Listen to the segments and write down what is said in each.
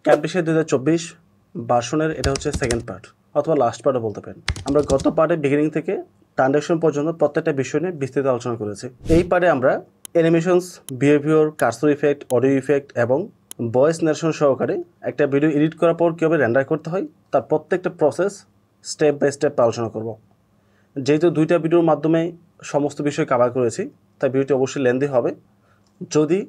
ক্যাম্পেশিয়া 2024 ভার্সনের এটা হচ্ছে সেকেন্ড পার্ট অথবা লাস্ট পার্টও বলতে পারেন। আমরা গত পার্টে বিগিনিং থেকে ট্রানজাকশন পর্যন্ত প্রত্যেকটা বিষয় নিয়ে বিস্তৃত আলোচনা করেছি। এই পার্টে আমরা animations, behaviour, cursor effect, audio effect এবং ভয়েস নারেশন সহকারে একটা ভিডিও এডিট করার পর কীভাবে রেন্ডার করতে হয় তার প্রত্যেকটা প্রসেস স্টেপ বাই স্টেপ আলোচনা করব। যেহেতু দুইটা ভিডিওর মাধ্যমে সমস্ত বিষয় কভার করেছি তাই ভিডিওটি অবশ্যই লেন্দি হবে। যদি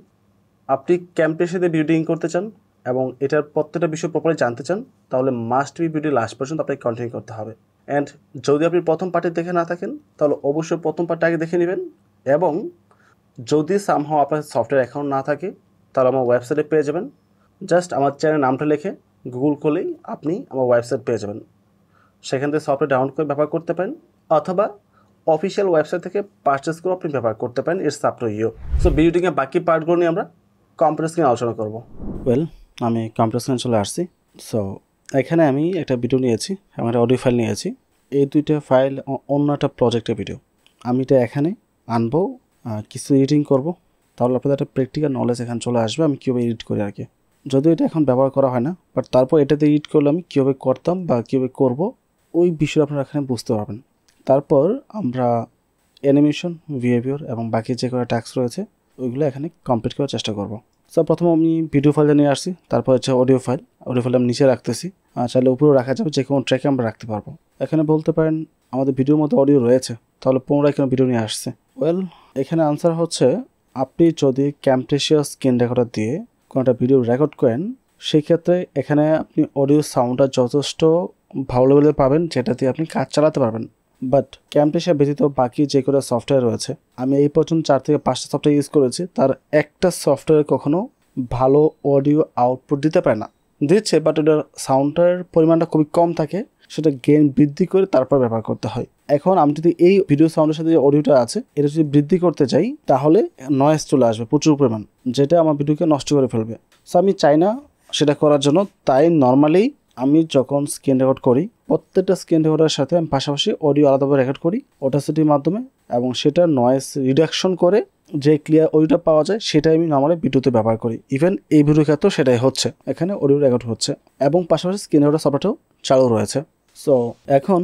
আপনি ক্যাম্পেশিয়াতে ভিডিও করতে চান এবং এটার প্রত্যেকটা বিষয় প্রপারলি জানতে চান তাহলে মাস্ট বি ভিডিও লাস্ট পর্যন্ত আপনাকে কন্টিনিউ করতে হবে। অ্যান্ড যদি আপনি প্রথম পার্টে দেখে না থাকেন তাহলে অবশ্যই প্রথম পার্টটা আগে দেখে নেবেন, এবং যদি সামহাও আপনার সফটওয়্যার অ্যাকাউন্ট না থাকে তাহলে আমার ওয়েবসাইটে পেয়ে যাবেন। জাস্ট আমার চ্যানেল নামটা লিখে গুগল করলেই আপনি আমার ওয়েবসাইট পেয়ে যাবেন। সেখান থেকে সফটওয়্যার ডাউনলোড করে ব্যবহার করতে পারেন অথবা অফিসিয়াল ওয়েবসাইট থেকে পারচেস করে আপনি ব্যবহার করতে পারেন। It's up to you. So ভিডিওটিকে বাকি পার্টগুলো নিয়ে আমরা কম্পিউটার স্ক্রিনে আলোচনা করব। আমি কম্পিউটার স্ক্রিনে চলে আসছি। সো এখানে আমি একটা ভিডিও নিয়েছি এবং একটা অডিও ফাইল নিয়েছি। এই দুইটা ফাইল অন্য একটা প্রজেক্টের ভিডিও। আমি এটা এখানে আনবো, কিছু এডিটিং করব, তাহলে আপনাদের একটা প্র্যাকটিক্যাল নলেজ এখানে চলে আসবে আমি কীভাবে এডিট করি আর কি। যদিও এটা এখন ব্যবহার করা হয় না, বাট তারপর এটাতে এডিট করলে আমি কীভাবে করতাম বা কীভাবে করব ওই বিষয় আপনারা এখানে বুঝতে পারবেন। তারপর আমরা অ্যানিমেশন, বিহেভিয়ার এবং বাকি যে কটা টাস্ক রয়েছে ওইগুলো এখানে কমপ্লিট করার চেষ্টা করব। সো প্রথমে আমি ভিডিও ফাইলটা নিয়ে আসছি, তারপর হচ্ছে অডিও ফাইল আমি নিচে রাখতেছি, চাইলে উপরেও রাখা যাবে, যে কোনো ট্র্যাকে আমরা রাখতে পারবো। এখানে বলতে পারেন আমাদের ভিডিওর মধ্যে অডিও রয়েছে, তাহলে পুনরায় কেন ভিডিও নিয়ে আসছে? এখানে আনসার হচ্ছে আপনি যদি ক্যামটেশিয়া স্ক্রিন রেকর্ডার দিয়ে কোনো একটা ভিডিও রেকর্ড করেন সেই ক্ষেত্রে এখানে আপনি অডিও সাউন্ডটা যথেষ্ট ভালো লেভেলে পাবেন, যেটা দিয়ে আপনি কাজ চালাতে পারবেন। বাট ক্যামটেশিয়া ব্যতীত বাকি যে কোনো সফটওয়্যার রয়েছে, আমি এই পর্যন্ত 4 থেকে 5টা সফটওয়্যার ইউজ করেছি, তার একটা সফটওয়্যার কখনো ভালো অডিও আউটপুট দিতে পারে না। দিচ্ছে, বাট ওটার সাউন্ডের পরিমাণটা খুবই কম থাকে, সেটা গেইন বৃদ্ধি করে তারপর ব্যবহার করতে হয়। এখন আমি যদি এই ভিডিও সাউন্ডের সাথে যে অডিওটা আছে এটা যদি বৃদ্ধি করতে চাই তাহলে নয়েজ চলে আসবে প্রচুর পরিমাণ, যেটা আমার ভিডিওকে নষ্ট করে ফেলবে। সো আমি চাই না সেটা করার জন্য, তাই নর্মালি আমি যখন স্ক্রিন রেকর্ড করি প্রত্যেকটা স্ক্রিন রেকর্ডের সাথে আমি পাশাপাশি অডিও আলাদাভাবে রেকর্ড করি অডাসিটির মাধ্যমে, এবং সেটা নয়েজ রিডাকশন করে যে ক্লিয়ার অডিওটা পাওয়া যায় সেটাই আমি নর্মালি ভিডিওতে ব্যবহার করি। ইভেন এই ভিডিওর ক্ষেত্রেও সেটাই হচ্ছে, এখানে অডিও রেকর্ড হচ্ছে এবং পাশাপাশি স্ক্রিন রেকর্ডার সফটওয়্যারটাও চালু রয়েছে। সো এখন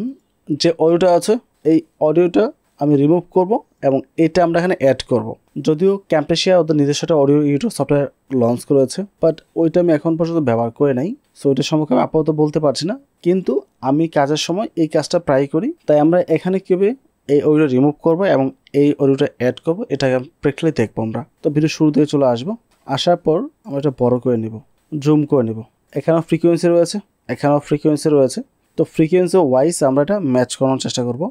যে অডিওটা আছে এই অডিওটা আমি রিমুভ করব এবং এটা আমরা এখানে অ্যাড করব। যদিও ক্যামটেশিয়া ওদের নিজস্ব একটা অডিও এডিটর সফটওয়্যার লঞ্চ করেছে, বাট ওইটা আমি এখন পর্যন্ত ব্যবহার করে নাই। সো ওইটার সম্পর্কে আমি আপাতত বলতে পারছি না, কিন্তু আমি কাজের সময় এই কাজটা প্রায় করি। তাই আমরা এখানে কীভাবে এই অডিও রিমুভ করব এবং এই অডিওটা অ্যাড করব এটা প্র্যাকটিক্যালি দেখবো আমরা। তো ভিডিও শুরু থেকে চলে আসবো, আসার পর আমরা এটা বড় করে নিব, জুম করে নিব। এখানেও ফ্রিকোয়েন্সি রয়েছে, এখানেও ফ্রিকোয়েন্সি রয়েছে, তো ফ্রিকোয়েন্সি ওয়াইজ আমরা এটা ম্যাচ করানোর চেষ্টা করব।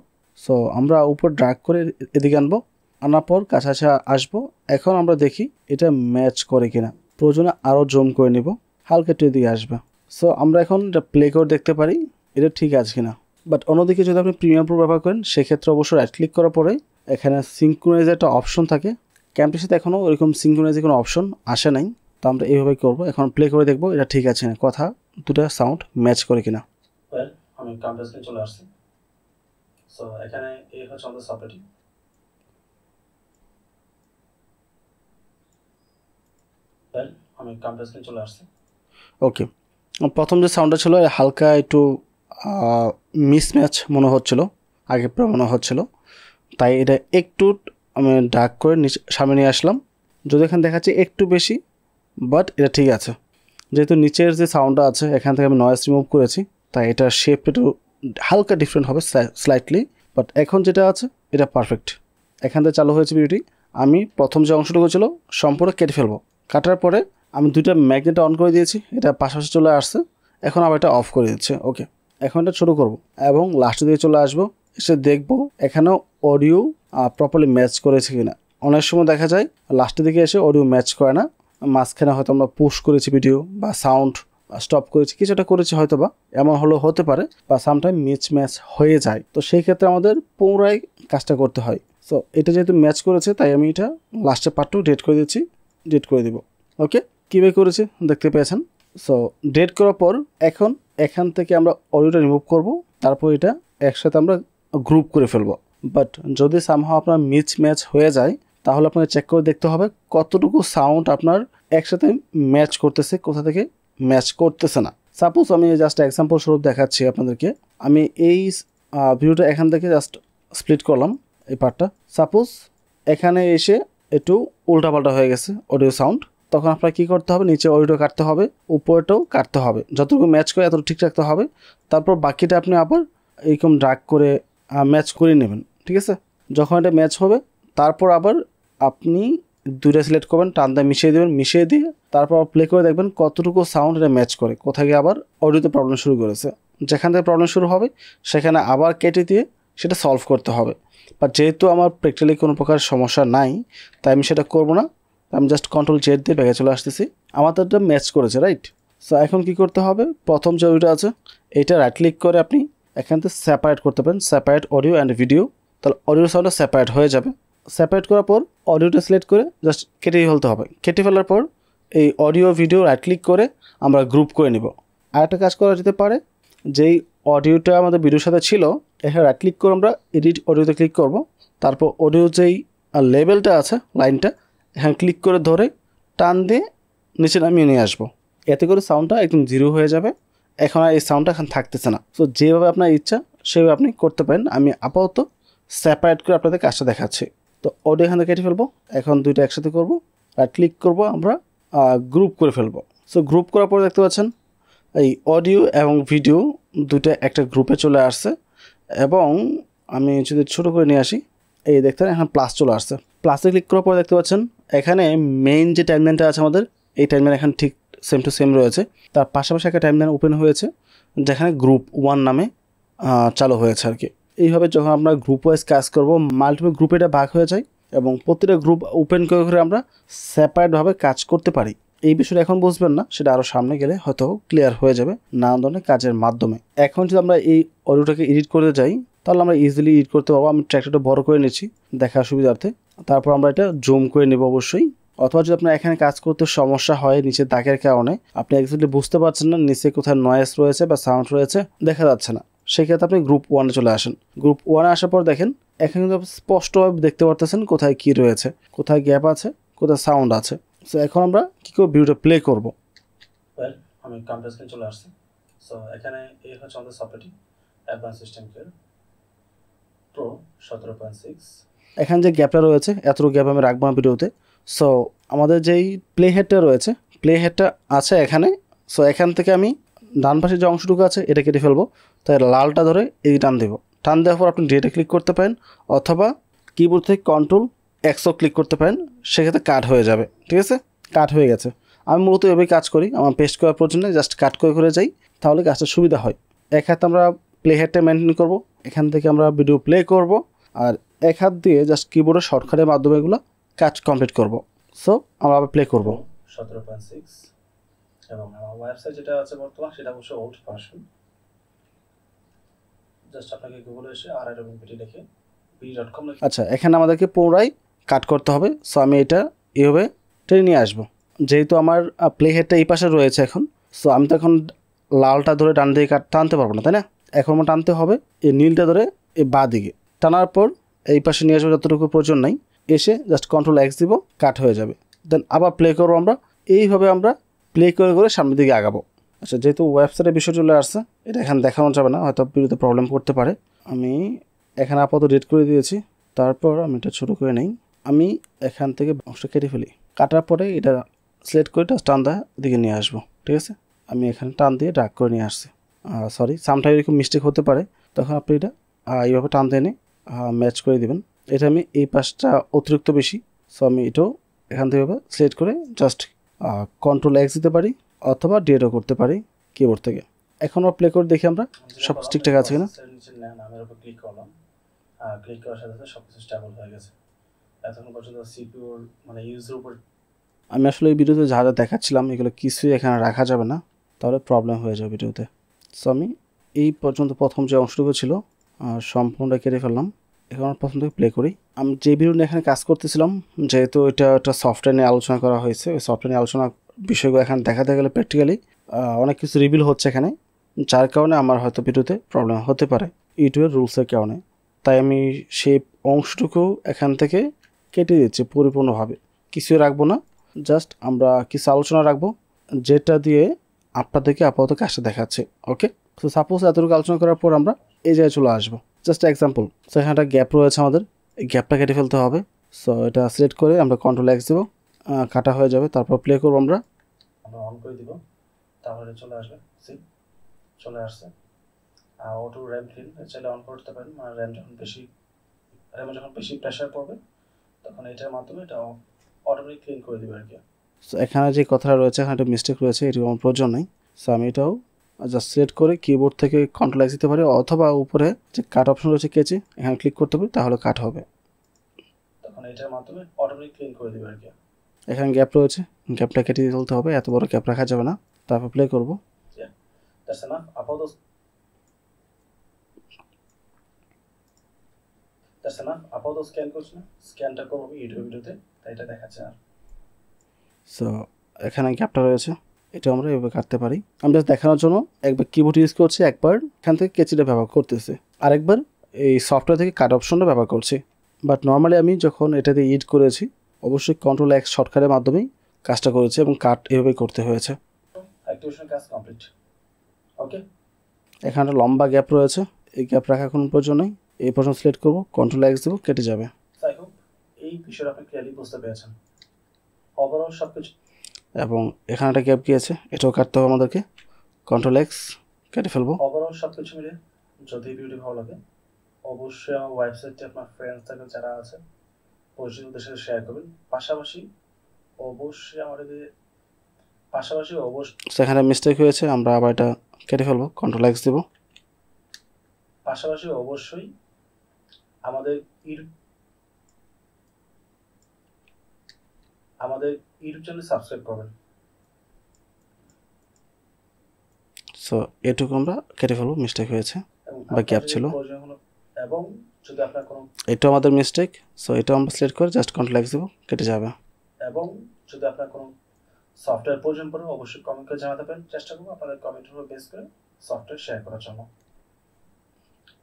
সো আমরা উপর ড্র্যাগ করে এদিকে আনবো, আনার পর কাছাকাছি আসবো। এখন আমরা দেখি এটা ম্যাচ করে কিনা, প্রয়োজনে আরও জুম করে নিব, হালকা একটু এদিকে আসবে। সো আমরা এখন এটা প্লে করে দেখতে পারি এটা ঠিক আছে কিনা। বাট অন্যদিকে যদি আপনি প্রিমিয়াম প্রো ব্যবহার করেন সেক্ষেত্রে অবশ্যই রাইট ক্লিক করার পরে এখানে সিঙ্ক্রোনাইজের একটা অপশন থাকে। ক্যাম্পের সাথে এখনও ওইরকম সিঙ্ক্রোনাইজের কোনো অপশন আসে নাই, তো আমরা এইভাবেই করবো। এখন প্লে করে দেখবো এটা ঠিক আছে না, কথা দুটা সাউন্ড ম্যাচ করে কিনা। আমি কম্পিউটার স্ক্রিনে চলে আসছি। সো এখানে এই হচ্ছে আমাদের সফটওয়্যারটি। আমি কম্পিউটার স্ক্রিনে চলে আসছি। ওকে, প্রথম যে সাউন্ডটা ছিল হালকা একটু মিসম্যাচ মনে হচ্ছিল, আগে প্রায় মনে হচ্ছিল, তাই এটা একটু আমি ডার্ক করে নিচে সামনে নিয়ে আসলাম। যদি এখানে দেখাচ্ছি একটু বেশি, বাট এটা ঠিক আছে। যেহেতু নিচের যে সাউন্ডটা আছে এখান থেকে আমি নয়েজ রিমুভ করেছি, তাই এটা শেপ একটু হালকা ডিফারেন্ট হবে স্লাইটলি, বাট এখন যেটা আছে এটা পারফেক্ট। এখান থেকে চালু হয়েছে ভিডিওটি। আমি প্রথম যে অংশটুকু ছিল সম্পূর্ণ কেটে ফেলবো। কাটার পরে আমি দুইটা ম্যাগনেট অন করে দিয়েছি, এটা পাশাপাশি চলে আসছে। এখন আবার এটা অফ করে দিচ্ছে। ওকে, এখন এটা ছোটো করবো এবং লাস্টের দিকে চলে আসবো, এসে দেখবো এখানেও অডিও প্রপারলি ম্যাচ করেছে কিনা। অনেক সময় দেখা যায় লাস্টের দিকে এসে অডিও ম্যাচ করে না, মাঝখানে হয়তো আমরা পুশ করেছি ভিডিও বা সাউন্ড স্টপ করেছি, কিছুটা করেছি হয়তো, বা এমন হলেও হতে পারে, বা সামটাইম ম্যাচ হয়ে যায়। তো সেই ক্ষেত্রে আমাদের পুনরায় কাজটা করতে হয়। সো এটা যেহেতু ম্যাচ করেছে তাই আমি এটা লাস্টের পার্টটাও ডেট করে দিচ্ছি, ডেট করে দিব। ওকে, কীভাবে করেছি দেখতে পেয়েছেন। সো ডেট করার পর এখন এখান থেকে আমরা অডিওটা রিমুভ করব, তারপর এটা একসাথে আমরা গ্রুপ করে ফেলবো। বাট যদি সামহাও আপনার ম্যাচ হয়ে যায় তাহলে আপনাকে চেক করে দেখতে হবে কতটুকু সাউন্ড আপনার একসাথে ম্যাচ করতেছে, কোথা থেকে ম্যাচ করতেছে না। সাপোজ আমি জাস্ট এক্সাম্পল স্বরূপ দেখাচ্ছি আপনাদেরকে। আমি এই ভিডিওটা এখান থেকে জাস্ট স্প্লিট করলাম এই পার্টটা। সাপোজ এখানে এসে একটু উল্টাপাল্টা হয়ে গেছে অডিও সাউন্ড, তখন আপনার কী করতে হবে, নিচে অডিও কাটতে হবে, উপরেটাও কাটতে হবে, যতটুকু ম্যাচ করে এতটুকু ঠিক রাখতে হবে। তারপর বাকিটা আপনি আবার এইরকম ড্রাগ করে ম্যাচ করে নেবেন, ঠিক আছে। যখন এটা ম্যাচ হবে তারপর আবার আপনি দুইটা সিলেক্ট করবেন, টান দিয়ে মিশিয়ে দেবেন, মিশিয়ে দিয়ে তারপর প্লে করে দেখবেন কতটুকু সাউন্ড এটা ম্যাচ করে, কোথায় গিয়ে আবার অডিওতে প্রবলেম শুরু করেছে। যেখান থেকে প্রবলেম শুরু হবে সেখানে আবার কেটে দিয়ে সেটা সলভ করতে হবে। বা যেহেতু আমার প্র্যাকটিক্যালি কোনো প্রকার সমস্যা নাই তাই আমি সেটা করব না, আমি জাস্ট কন্ট্রোল জেড দিয়ে ব্যাগে চলে আসতেছি। আমাদের এটা ম্যাচ করেছে, রাইট। সো এখন কি করতে হবে, প্রথম যে অডিওটা আছে এইটা রাইট ক্লিক করে আপনি এখান থেকে সেপারেট করতে পারেন, সেপারেট অডিও অ্যান্ড ভিডিও। তাহলে অডিও সাউন্ডটা সেপারেট হয়ে যাবে। সেপারেট করার পর অডিওটা সিলেক্ট করে জাস্ট কেটে ফেলতে হবে। কেটে ফেলার পর এই অডিও ভিডিও রাইট ক্লিক করে আমরা গ্রুপ করে নিব। আরেকটা কাজ করা যেতে পারে, যেই অডিওটা আমাদের ভিডিওর সাথে ছিল এখানে রাইট ক্লিক করে আমরা এডিট অডিওতে ক্লিক করব। তারপর অডিও যেই লেভেলটা আছে লাইনটা এখানে ক্লিক করে ধরে টান দিয়ে নিচে নামিয়ে নিয়ে আসবো। এতে করে সাউন্ডটা একদম জিরো হয়ে যাবে, এখন আর এই সাউন্ডটা এখন থাকতেছে না। সো যেভাবে আপনার ইচ্ছা সেভাবে আপনি করতে পারেন। আমি আপাতত সেপারেট করে আপনাদের কাজটা দেখাচ্ছি। তো অডিও এখান থেকে কেটে ফেলবো, এখন দুইটা একসাথে করব, আর ক্লিক করব আমরা গ্রুপ করে ফেলবো। সো গ্রুপ করার পর দেখতে পাচ্ছেন এই অডিও এবং ভিডিও দুটো একটা গ্রুপে চলে আসছে। এবং আমি যদি ছোটো করে নিয়ে আসি, এই দেখতে এখন প্লাস চলে আসছে। প্লাসে ক্লিক করার পর দেখতে পাচ্ছেন এখানে মেইন যে টাইমলাইনটা আছে আমাদের, এই টাইমলাইন এখন ঠিক সেম টু সেম রয়েছে। তার পাশাপাশি একটা টাইমলাইন ওপেন হয়েছে যেখানে গ্রুপ 1 নামে চালু হয়েছে আর কি। এইভাবে যখন আমরা গ্রুপ ওয়াইজ কাজ করব, মাল্টিপল গ্রুপে এটা ভাগ হয়ে যায় এবং প্রতিটা গ্রুপ ওপেন করে করে আমরা সেপারেটভাবে কাজ করতে পারি। এই বিষয়টা এখন বুঝবেন না, সেটা আরও সামনে গেলে হয়তো ক্লিয়ার হয়ে যাবে নানা ধরনের কাজের মাধ্যমে। এখন যদি আমরা এই অডিওটাকে এডিট করতে যাই তাহলে আমরা ইজিলি এডিট করতে পারবো। আমি ট্র্যাকটা বড় করে নিচ্ছি দেখার সুবিধার্থে, তারপর আমরা এটা জুম করে নেব অবশ্যই। অথবা যদি আপনার এখানে কাজ করতে সমস্যা হয় নিচে দাগের কারণে আপনি এক্স্যাক্টলি বুঝতে পারছেন না নিচে কোথায় নয়েজ রয়েছে বা সাউন্ড রয়েছে দেখা যাচ্ছে না, সেক্ষেত্রে আপনি গ্রুপ 1-এ চলে আসেন। গ্রুপ 1-এ আসার পর দেখেন এখানে কিন্তু স্পষ্টভাবে দেখতে পারতেছেন কোথায় কি রয়েছে, কোথায় গ্যাপ আছে, কোথায় সাউন্ড আছে। সো এখন আমরা কী করে ভিডিওটা প্লে করব। আমি কম্পিউটার স্ক্রিনে চলে আসছি। সো এখানে এই হচ্ছে আমাদের সফটওয়্যারটি, অ্যাডভান্স সিস্টেম কেয়ার প্রো 17.6। এখানে যে গ্যাপটা রয়েছে এতটুকু গ্যাপ আমি রাখবো না ভিডিওতে। সো আমাদের যেই প্লে হেডটা রয়েছে, প্লে হেডটা আছে এখানে। সো এখান থেকে আমি ডান পাশে যে অংশটুকু আছে এটা কেটে ফেলবো। তাই লালটা ধরে এই টান দেবো, টান দেওয়ার পর আপনি ডিলেটে ক্লিক করতে পারেন অথবা কিবোর্ড থেকে কন্ট্রোল এক্সও ক্লিক করতে পারেন, সেক্ষেত্রে কাট হয়ে যাবে। ঠিক আছে, কাট হয়ে গেছে। আমি মূলত এভাবেই কাজ করি, আমার পেস্ট করার প্রয়োজন নেই, জাস্ট কাট করে করে যাই, তাহলে কাজটা সুবিধা হয়। এক হাতে আমরা প্লে হেডটা মেনটেন করব, এখান থেকে আমরা ভিডিও প্লে করব, আর এক হাত দিয়ে জাস্ট কিবোর্ডের শর্টকাটের মাধ্যমে এগুলো কাজ কমপ্লিট করব। সো আমরা আবার প্লে করব 17.6 এবং আমার ওয়েবসাইট যেটা আছে বর্তমান সেটা অবশ্য ওল্ড ভার্সন। জাস্ট আপনাকে গুগলে এসে RIWPT লিখে b.com লিখে, আচ্ছা এখানে আমাদেরকে পুনরায় কাট করতে হবে। সো আমি এটা এইভাবে টেনে নিয়ে আসবো। যেহেতু আমার প্লে হেডটা এই পাশে রয়েছে এখন, সো আমি তো এখন লালটা ধরে ডান দিকে টানতে পারবো না, তাই না? এখন আমার টানতে হবে এই নীলটা ধরে এই বাঁ দিকে, টানার পর এই পাশে নিয়ে আসবো যতটুকু প্রয়োজন নাই, এসে জাস্ট কন্ট্রোল X দিব, কাট হয়ে যাবে। দেন আবার প্লে করবো আমরা, এইভাবে আমরা প্লে করে করে সামনের দিকে আগাবো। আচ্ছা, যেহেতু ওয়েবসাইটের বিষয় চলে আসছে এটা এখানে দেখানো যাবে না, হয়তো ভিডিওতে প্রবলেম করতে পারে। আমি এখানে আপাতত রেড করে দিয়েছি, তারপর আমি এটা ছোটো করে নেই। আমি এখান থেকে অংশটা কেটে ফেলি, কাটার পরে এটা সিলেক্ট করে টান দেওয়া দিকে নিয়ে আসবো। ঠিক আছে, আমি এখানে টান দিয়ে ড্রাগ করে নিয়ে আসছি। সরি, সামটাইম এরকম মিস্টেক হতে পারে, তখন আপনি এটা এইভাবে টান দিয়ে ম্যাচ করে দেবেন। এটা আমি এই পাশটা অতিরিক্ত বেশি, সো আমি এটাও এখান থেকে সিলেক্ট করে জাস্ট কন্ট্রোল X দিতে পারি অথবা ডিএডও করতে পারি কিবোর্ড থেকে। এখন আমরা প্লে করে দেখি আমরা সব ঠিকঠাক আছে কিনা। নামের উপর ক্লিক করলাম, ক্লিক করার সাথে সাথে সব কিছু স্টেবল হয়ে গেছে। এতক্ষণ পর্যন্ত সিপিইউর মানে ইউজের উপর আমি আসলে এই ভিডিওতে যা যা দেখাচ্ছিলাম এগুলো কিছুই এখানে রাখা যাবে না, তাহলে প্রবলেম হয়ে যাবে ভিডিওতে। সো আমি এই পর্যন্ত প্রথম যে অংশটুকু ছিল সম্পূর্ণটা কেটে ফেললাম। এখন প্রথম থেকে প্লে করি। আমি যে ভিডিও নিয়ে এখানে কাজ করতেছিলাম, যেহেতু এটা একটা সফটওয়্যার নিয়ে আলোচনা করা হয়েছে, ওই সফটওয়্যার নিয়ে আলোচনা বিষয়গুলো এখানে দেখাতে গেলে প্র্যাকটিক্যালি অনেক কিছু রিভিল হচ্ছে এখানে, যার কারণে আমার হয়তো ভিডিওতে প্রবলেম হতে পারে ইউটিউবের রুলসের কারণে। তাই আমি সেই অংশটুকু এখান থেকে কেটে দিচ্ছি পরিপূর্ণভাবে, কিছুই রাখবো না, জাস্ট আমরা কিছু আলোচনা রাখবো যেটা দিয়ে আপনাদেরকে আপাতত কাজটা দেখাচ্ছি। ওকে, তো সাপোজ এতটুকু আলোচনা করার পর আমরা এই জায়গায় চলে আসবো। জাস্ট এক্সাম্পল, সো এখানে একটা গ্যাপ রয়েছে, আমাদের এই গ্যাপটা কেটে ফেলতে হবে। সো এটা সিলেক্ট করে আমরা কন্ট্রোল এক্স দেবো, কাটা হয়ে যাবে। তারপর প্লে করবো, আমরা অন করে দিব, তাহলে চলে আসবে। চলে আসছে। অটো র্যাম ক্লিন চাইলে অন করতে পারেন, মানে র্যামে যখন বেশি প্রেশার পড়বে তখন এটার মাধ্যমে এটা অটোমেটিক ক্লিন করে দেবে আর কি। সো এখানে যে কথাটা রয়েছে, এখানে একটা মিস্টেক রয়েছে, এটি আমার প্রয়োজন নেই। সো আমি এটাও জাস্ট সিলেক্ট করে কিবোর্ড থেকে কন্ট্রোল এক্স দিতে পারি, অথবা উপরে যে কাট অপশন রয়েছে কেচে, এখানে ক্লিক করতে পারি, তাহলে কাট হবে, তখন এটার মাধ্যমে অটোমেটিক ক্লিন করে দেবে আর কি। এখানে গ্যাপ রয়েছে, গ্যাপটা কেটে তুলতে হবে, এত বড় গ্যাপ রাখা যাবে না। তারপর প্লে করবো। আপাতত স্ক্যান করছি না, স্ক্যানটা করবো ভিডিওতে, তাই এটা দেখাচ্ছে না। সো এখানে গ্যাপটা রয়েছে, এটা আমরা এভাবে কাটতে পারি। আমি জাস্ট দেখানোর জন্য একবার কিবোর্ড ইউজ করছি, একবার এখান থেকে কেচিটা ব্যবহার করতেছি, আরেকবার এই সফটওয়্যার থেকে কাট অপশনটা ব্যবহার করছি। বাট নর্মালি আমি যখন এটাতে এডিট করেছি, অবশ্যই কন্ট্রোল এক্স শর্টকাটের মাধ্যমেই কাজটা করেছি এবং কাট এভাবেই করতে হয়েছে। অ্যাক্টিভেশন কাজ কমপ্লিট। ওকে, এখানে লম্বা গ্যাপ রয়েছে, এই গ্যাপ রাখার কোনো প্রয়োজন নেই। এই পর্যন্ত সিলেক্ট করবো, কন্ট্রোল এক্স দেবো, কেটে যাবে। আই হোপ এই বিষয়টা আপনি ক্লিয়ারলি বুঝতে পেরেছেন। ওভারঅল সব কিছু, এবং এখানে একটা গ্যাপ গিয়েছে, এটাও কাটতে হবে আমাদেরকে, কন্ট্রোল এক্স কেটে ফেলবো। ওভারঅল সব কিছু মিলে যদি ভিডিওটি ভালো লাগে, অবশ্যই আমার ওয়েবসাইটে আপনার ফ্রেন্ডস থাকে যারা আছে পরিচিতদের সাথে শেয়ার করবেন। পাশাপাশি সেখানে মিস্টেক হয়েছে, আমরা আবার এটা কেটে ফেলবো, কন্ট্রোল এক্স দেবো। পাশাপাশি অবশ্যই আমাদের ইউটিউব চ্যানেল সাবস্ক্রাইব করবেন। সো এটুকু আমরা কেটে ফেলবো, মিস্টেক হয়েছে বা গ্যাপ ছিল, এবং যদি আপনার কোনো এটা আমাদের মিস্টেক। সো এটা আমরা সিলেক্ট করে জাস্ট কন্ট্রোল এক্স দেবো, কেটে যাবে। এবং যদি আপনার কোনো সফটওয়্যার প্রয়োজন পড়ে অবশ্যই কমেন্ট করে জানাতে পারেন, চেষ্টা করবো আপনাদের কমেন্টের উপর বেস করে সফটওয়্যার শেয়ার করার জন্য।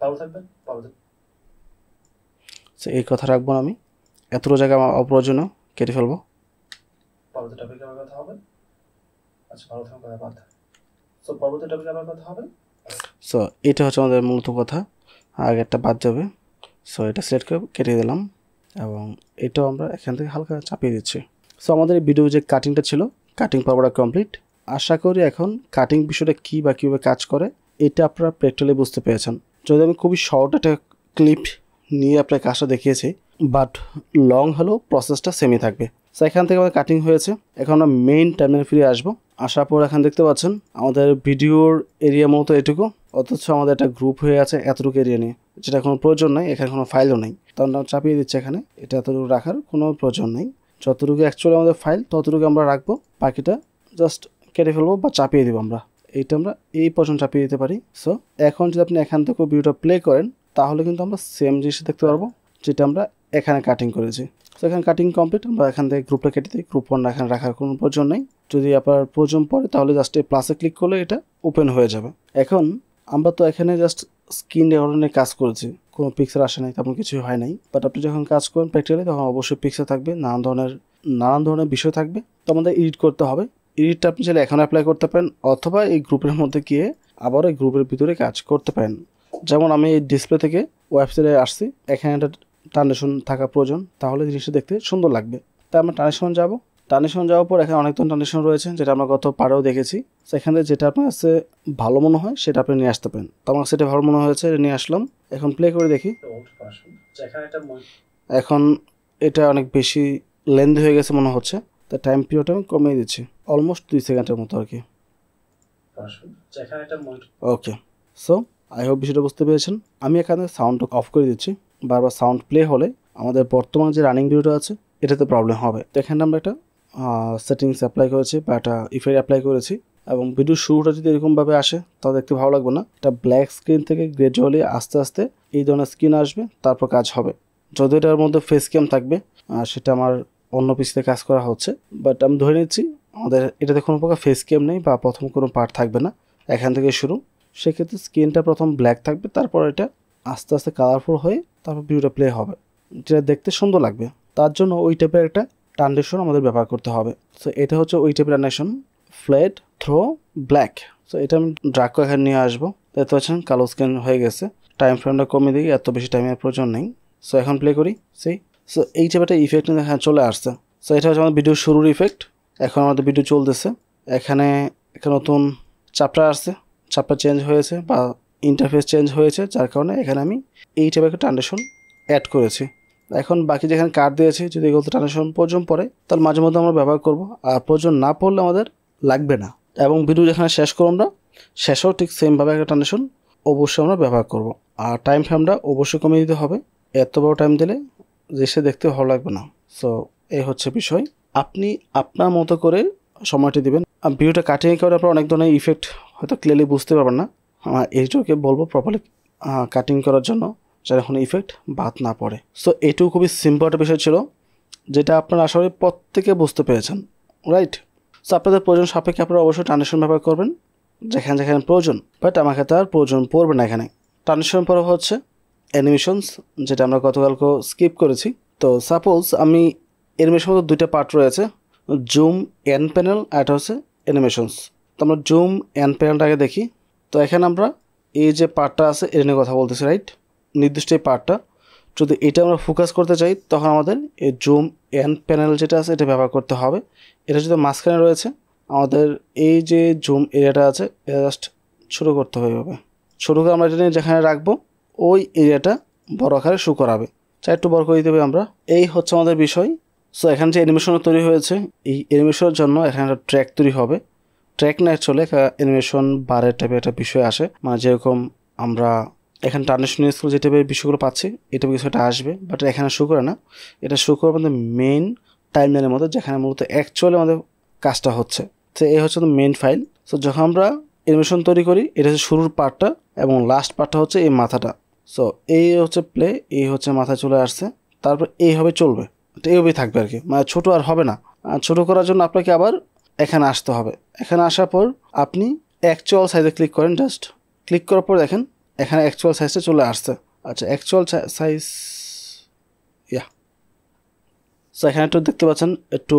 ভালো থাকবেন। সো এই কথা রাখবো না, আমি এতটা জায়গা আমার অপ্রয়োজনীয় কেটে ফেলবো। পরবর্তী টপিকে আবার কথা হবে। আচ্ছা, ভালো থাকুন, কথা বাদ। সো পরবর্তী টপিকে আবার কথা হবে। সো এটা হচ্ছে আমাদের মূলত কথা, আগে একটা বাদ যাবে। সো এটা সিলেক্ট করে কেটে দিলাম, এবং এটাও আমরা এখান থেকে হালকা চাপিয়ে দিচ্ছি। সো আমাদের এই ভিডিও যে কাটিংটা ছিল, কাটিং পর্বটা কমপ্লিট। আশা করি এখন কাটিং বিষয়টা কী বা কীভাবে কাজ করে এটা আপনারা প্র্যাকটিক্যালি বুঝতে পেরেছেন। যদি আমি খুবই শর্ট একটা ক্লিপ নিয়ে আপনার কাজটা দেখিয়েছি, বাট লং হলেও প্রসেসটা সেমই থাকবে। সো এখান থেকে আমাদের কাটিং হয়েছে, এখন আমরা মেইন টার্মিনালে ফিরে আসবো। আসার পর এখানে দেখতে পাচ্ছেন আমাদের ভিডিওর এরিয়া মতো এটুকু, অথচ আমাদের একটা গ্রুপ হয়ে আছে এতটুকু এরিয়া নিয়ে, যেটা কোনো প্রয়োজন নেই, এখানে কোনো ফাইলও নেই। তখন আমরা চাপিয়ে দিচ্ছি, এখানে এটা এতটুকু রাখার কোনো প্রয়োজন নেই। যতটুকু অ্যাকচুয়ালি আমাদের ফাইল ততটুকু আমরা রাখবো, বাকিটা জাস্ট কেটে ফেলবো বা চাপিয়ে দেবো আমরা। এইটা আমরা এই পর্যন্ত চাপিয়ে দিতে পারি। সো এখন যদি আপনি এখান থেকে ভিডিওটা প্লে করেন, তাহলে কিন্তু আমরা সেম জিনিস দেখতে পারবো যেটা আমরা এখানে কাটিং করেছি। সো এখানে কাটিং কমপ্লিট, আমরা এখান থেকে গ্রুপটা কেটে দিই, গ্রুপ 1 এখানে রাখার কোনো প্রয়োজন নেই। যদি আপনার প্রয়োজন পড়ে তাহলে জাস্ট এই প্লাসে ক্লিক করলে এটা ওপেন হয়ে যাবে। এখন আমরা তো এখানে জাস্ট স্ক্রিন রেকর্ডিংয়ে কাজ করেছি, কোনো পিকচার আসে নাই, তেমন কিছুই হয় নাই। বাট আপনি যখন কাজ করেন প্র্যাকটিক্যালি, তখন অবশ্যই পিকচার থাকবে, নানান ধরনের বিষয় থাকবে, তো আমাদের এডিট করতে হবে। এডিটটা আপনি চাইলে এখন অ্যাপ্লাই করতে পারেন, অথবা এই গ্রুপের মধ্যে গিয়ে আবার এই গ্রুপের ভিতরে কাজ করতে পারেন। যেমন আমি এই ডিসপ্লে থেকে ওয়েবসাইটে আসছি, এখানে একটা ট্রানজিশন থাকা প্রয়োজন, তাহলে জিনিসটা দেখতে সুন্দর লাগবে। তাই আমরা ট্রানজিশন যাওয়ার পর এখানে অনেক ধরনের ট্রানজিশন রয়েছে, যেটা আমরা গত পারেও দেখেছি। সেখানে যেটা আপনার কাছে ভালো মনে হয় সেটা আপনি নিয়ে আসতে পারেন। তো আমার সেটা ভালো মনে হয়েছে, এটা নিয়ে আসলাম। এখন প্লে করে দেখি। এখন এটা অনেক বেশি লেন্থ হয়ে গেছে মনে হচ্ছে, তো টাইম পিরিয়ডটা আমি কমিয়ে দিচ্ছি, অলমোস্ট 2 সেকেন্ডের মতো আর কি। ওকে, সো আই হোপ বিষয়টা বুঝতে পেরেছেন। আমি এখানে সাউন্ড অফ করে দিচ্ছি, বারবার সাউন্ড প্লে হলে আমাদের বর্তমান যে রানিং ভিডিওটা আছে এটাতে প্রবলেম হবে। তো এখানে আমরা একটা সেটিংস অ্যাপ্লাই করেছি বা একটা ইফেক্ট অ্যাপ্লাই করেছি, এবং ভিডিওর শুরুটা যদি এরকমভাবে আসে তাহলে দেখতে ভালো লাগবে না। এটা ব্ল্যাক স্ক্রিন থেকে গ্রাজুয়ালি আস্তে আস্তে এই ধরনের স্ক্রিন আসবে, তারপর কাজ হবে। যদি এটার মধ্যে ফেস ক্যাম থাকবে, সেটা আমার অন্য পিসিতে কাজ করা হচ্ছে, বাট আমি ধরে নিচ্ছি আমাদের এটাতে কোনো প্রকার ফেস ক্যাম নেই বা প্রথম কোনো পার্ট থাকবে না, এখান থেকে শুরু। সেক্ষেত্রে স্ক্রিনটা প্রথম ব্ল্যাক থাকবে, তারপর এটা আস্তে আস্তে কালারফুল হয়ে তারপর ভিডিওটা প্লে হবে, যেটা দেখতে সুন্দর লাগবে। তার জন্য ওই টাইপের একটা ট্রানজিশন আমাদের ব্যবহার করতে হবে। সো এটা হচ্ছে ওই টাইপের transition. Fade through black. So এটা আমি ড্রাগ করে এখানে নিয়ে আসবো। দেখতে পাচ্ছেন কালো স্ক্রিন হয়ে গেছে। টাইম ফ্রেমটা কমিয়ে দিই, এত বেশি টাইমের প্রয়োজন নেই। সো এখন প্লে করি। সো এই টাইপের একটা ইফেক্ট এখানে চলে আসছে। সো এটা হচ্ছে আমাদের ভিডিও শুরুর ইফেক্ট। এখন আমাদের ভিডিও চলতেছে। এখানে একটা নতুন চ্যাপ্টার আসছে, চ্যাপ্টার চেঞ্জ হয়েছে বা ইন্টারফেস চেঞ্জ হয়েছে, যার কারণে এখানে আমি এই টাইপের একটা ট্রানজিশন অ্যাড করেছি। এখন বাকি যেখানে কাট দিয়েছি, যদি এগুলোতে ট্রানজিশন প্রয়োজন পড়ে তাহলে মাঝে মধ্যে আমরা ব্যবহার করব, আর প্রয়োজন না পড়লে আমাদের লাগবে না। এবং ভিডিও যেখানে শেষ করব আমরা, শেষেও ঠিক সেমভাবে একটা ট্রানজিশন অবশ্যই আমরা ব্যবহার করব। আর টাইম ফ্রেমটা অবশ্যই কমিয়ে দিতে হবে, এত বড় টাইম দিলে সে দেখতে ভালো লাগবে না। সো এই হচ্ছে বিষয়, আপনি আপনার মতো করে সময়টি দিবেন। ভিডিওটা কাটিং করে আপনার অনেক ধরনের ইফেক্ট হয়তো ক্লিয়ারলি বুঝতে পারবেন না। আমার এইটুকুকে বলবো প্রপারলি কাটিং করার জন্য, যার কোনো ইফেক্ট বাদ না পড়ে। সো এইটুকু খুবই সিম্পল একটা বিষয় ছিল, যেটা আপনারা আশা করি প্রত্যেকে বুঝতে পেরেছেন, রাইট? সো আপনাদের প্রয়োজন সাপেক্ষে আপনারা অবশ্যই ট্রানজিশন ব্যবহার করবেন যেখানে যেখানে প্রয়োজন, বাট আমাকে তার প্রয়োজন পড়বে না। এখানে ট্রানজিশন পর হচ্ছে অ্যানিমেশনস, যেটা আমরা গতকালকে স্কিপ করেছি। তো সাপোজ আমি অ্যানিমেশন মধ্যে দুইটা পার্ট রয়েছে, জুম এন্ড প্যানেল আর এটা হচ্ছে অ্যানিমেশনস। তো আমরা জুম এন্ড প্যানেলটাকে দেখি। তো এখানে আমরা এই যে পার্টটা আছে এটা নিয়ে কথা বলতেছি, রাইট? নির্দিষ্ট এই পার্টটা যদি এটা আমরা ফোকাস করতে চাই তখন আমাদের এই জুম এন্ড প্যানেল যেটা আছে এটা ব্যবহার করতে হবে। এটা যদি মাঝখানে রয়েছে, আমাদের এই যে জুম এরিয়াটা আছে এটা জাস্ট ছোটো করতে হবে। ছোটো করে আমরা এটা নিয়ে যেখানে রাখবো ওই এরিয়াটা বড় আকারে শো করাবে, চাই একটু বড় করে দিতে হবে আমরা। এই হচ্ছে আমাদের বিষয়। সো এখানে যে অ্যানিমেশন তৈরি হয়েছে, এই অ্যানিমেশনের জন্য এখানে একটা ট্র্যাক তৈরি হবে। ট্র্যাক না চলে অ্যানিমেশন বারের টাইপের একটা বিষয় আসে, মানে যেরকম আমরা এখানে ট্রানজিশন স্কুল যে টাইপের বিষয়গুলো পাচ্ছি এই টাইপের কিছুটা আসবে, বাট এখানে শো করে না। এটা শো করবে আমাদের মেইন টাইম লাইনের মধ্যে, যেখানে মূলত অ্যাকচুয়ালি আমাদের কাজটা হচ্ছে। তো এই হচ্ছে তো মেইন ফাইল। সো যখন আমরা অ্যানিমেশন তৈরি করি, এটা হচ্ছে শুরুর পার্টটা এবং লাস্ট পার্টটা হচ্ছে এই মাথাটা। সো এই হচ্ছে প্লে, এই হচ্ছে মাথায় চলে আসছে, তারপর এইভাবে চলবে, এইভাবেই থাকবে আর কি, মানে ছোটো আর হবে না। আর ছোটো করার জন্য আপনাকে আবার এখানে আসতে হবে। এখানে আসার পর আপনি অ্যাকচুয়াল সাইজে ক্লিক করেন, জাস্ট ক্লিক করার পর দেখেন এখানে অ্যাকচুয়াল সাইজটা চলে আসছে। আচ্ছা, অ্যাকচুয়াল সাইজ, সো এখানে একটু দেখতে পাচ্ছেন একটু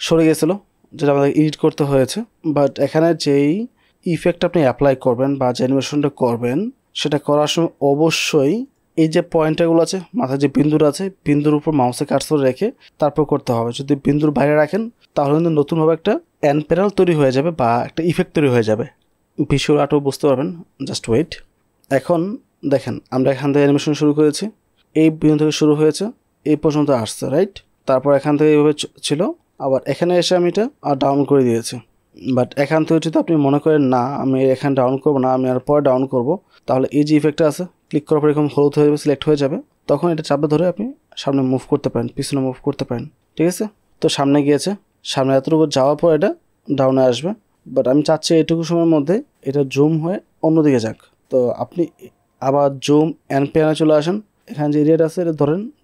সরে গেছিলো, যেটা আমাদের এডিট করতে হয়েছে। বাট এখানে যেই ইফেক্ট আপনি অ্যাপ্লাই করবেন বা যে অ্যানিমেশনটা করবেন, সেটা করার সময় অবশ্যই এই যে পয়েন্টগুলো আছে, মাথায় যে বিন্দুটা আছে, বিন্দুর উপর মাউসে কার্সর রেখে তারপর করতে হবে। যদি বিন্দুর বাইরে রাখেন তাহলে কিন্তু নতুনভাবে একটা এন্ড প্যানেল তৈরি হয়ে যাবে বা একটা ইফেক্ট তৈরি হয়ে যাবে। ভিজুয়াল আর্টও বুঝতে পারবেন, জাস্ট ওয়েট। এখন দেখেন আমরা এখান থেকে অ্যানিমেশন শুরু করেছি, এই বিন্দু থেকে শুরু হয়েছে, এই পর্যন্ত আসছে, রাইট? তারপর এখান থেকে এইভাবে ছিল, আবার এখানে এসে আমি এটা ডাউন করে দিয়েছি। বাট এখান থেকে যদি আপনি মনে করেন না আমি এখানে ডাউন করবো না, আমি আর পরে ডাউন করব, তাহলে এই যে ইফেক্টটা আছে ক্লিক করার পর এরকম হলুদ হয়ে যাবে, সিলেক্ট হয়ে যাবে, তখন এটা চাপে ধরে আপনি সামনে মুভ করতে পারেন, পিছনে মুভ করতে পারেন, ঠিক আছে? তো সামনে গিয়েছে, সামনে এতটুকু যাওয়ার পর এটা ডাউনে আসবে। বাট আমি চাচ্ছি এইটুকু সময়ের মধ্যে এটা জুম হয়ে অন্যদিকে যাক। তো আপনি আবার জুম অ্যান্ড প্যানে চলে আসেন, এখানে যে এরিয়াটা আছে এটা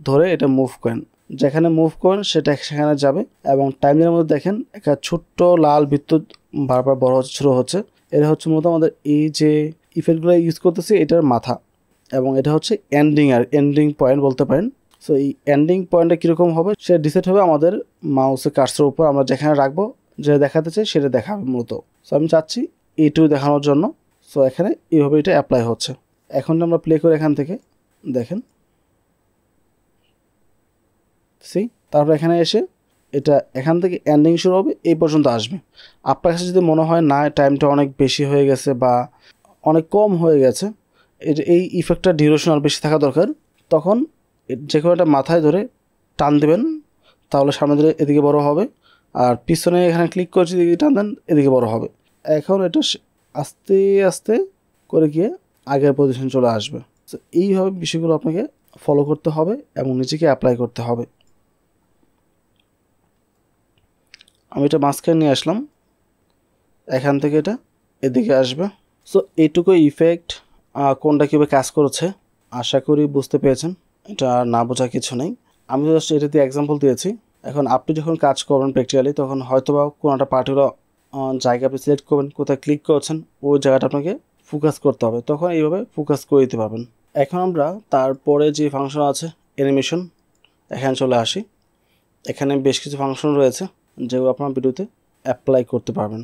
ধরে এটা মুভ করেন, যেখানে মুভ করেন সেটা সেখানে যাবে। এবং টাইমলাইনের মধ্যে দেখেন একটা ছোট্ট লাল বিদ্যুৎ বারবার বড় হচ্ছে, ছোটো হচ্ছে। এটা হচ্ছে মূলত আমাদের এই যে ইফেক্টগুলো ইউজ করতেছি এটার মাথা, এবং এটা হচ্ছে এন্ডিং পয়েন্ট বলতে পারেন। সো এই এন্ডিং পয়েন্টটা কীরকম হবে সেটা ডিসাইড হবে আমাদের মাউসের কার্সের উপর, আমরা যেখানে রাখবো যেটা দেখাতে চাই সেটা দেখাবে মূলত। সো আমি চাচ্ছি এইটুকু দেখানোর জন্য। সো এখানে এইভাবে এটা অ্যাপ্লাই হচ্ছে। এখন আমরা প্লে করে এখান থেকে দেখেন, তারপর এখানে এসে এটা এখান থেকে এন্ডিং শুরু হবে, এই পর্যন্ত আসবে। আপনার কাছে যদি মনে হয় না টাইমটা অনেক বেশি হয়ে গেছে বা অনেক কম হয়ে গেছে, এই ইফেক্টটা ডিউরেশন আর বেশি থাকা দরকার, তখন যে কোনো একটা মাথায় ধরে টান দেবেন, তাহলে সামনে ধরে এদিকে বড় হবে, আর পিছনে এখানে ক্লিক করে যদি টান দেন এদিকে বড় হবে। এখন এটা আস্তে আস্তে করে গিয়ে আগের পজিশন চলে আসবে। তো এইভাবে বিষয়গুলো আপনাকে ফলো করতে হবে এবং নিজেকে অ্যাপ্লাই করতে হবে। আমি এটা মাঝখানে নিয়ে আসলাম, এখান থেকে এটা এদিকে আসবে। সো এইটুকু ইফেক্ট কোনটা কীভাবে কাজ করেছে আশা করি বুঝতে পেরেছেন, এটা না বোঝা কিছু নেই। আমি জাস্ট এটা দিয়ে এক্সাম্পল দিয়েছি। এখন আপনি যখন কাজ করবেন প্র্যাকটিক্যালি, তখন হয়তোবা কোনো একটা পার্টিকুলার জায়গা আপনি সিলেক্ট করবেন, কোথায় ক্লিক করছেন ওই জায়গাটা আপনাকে ফোকাস করতে হবে, তখন এইভাবে ফোকাস করে দিতে পারবেন। এখন আমরা তারপরে যে ফাংশন আছে অ্যানিমেশন, এখানে চলে আসি। এখানে বেশ কিছু ফাংশন রয়েছে যেগুলো আপনার ভিডিওতে অ্যাপ্লাই করতে পারবেন।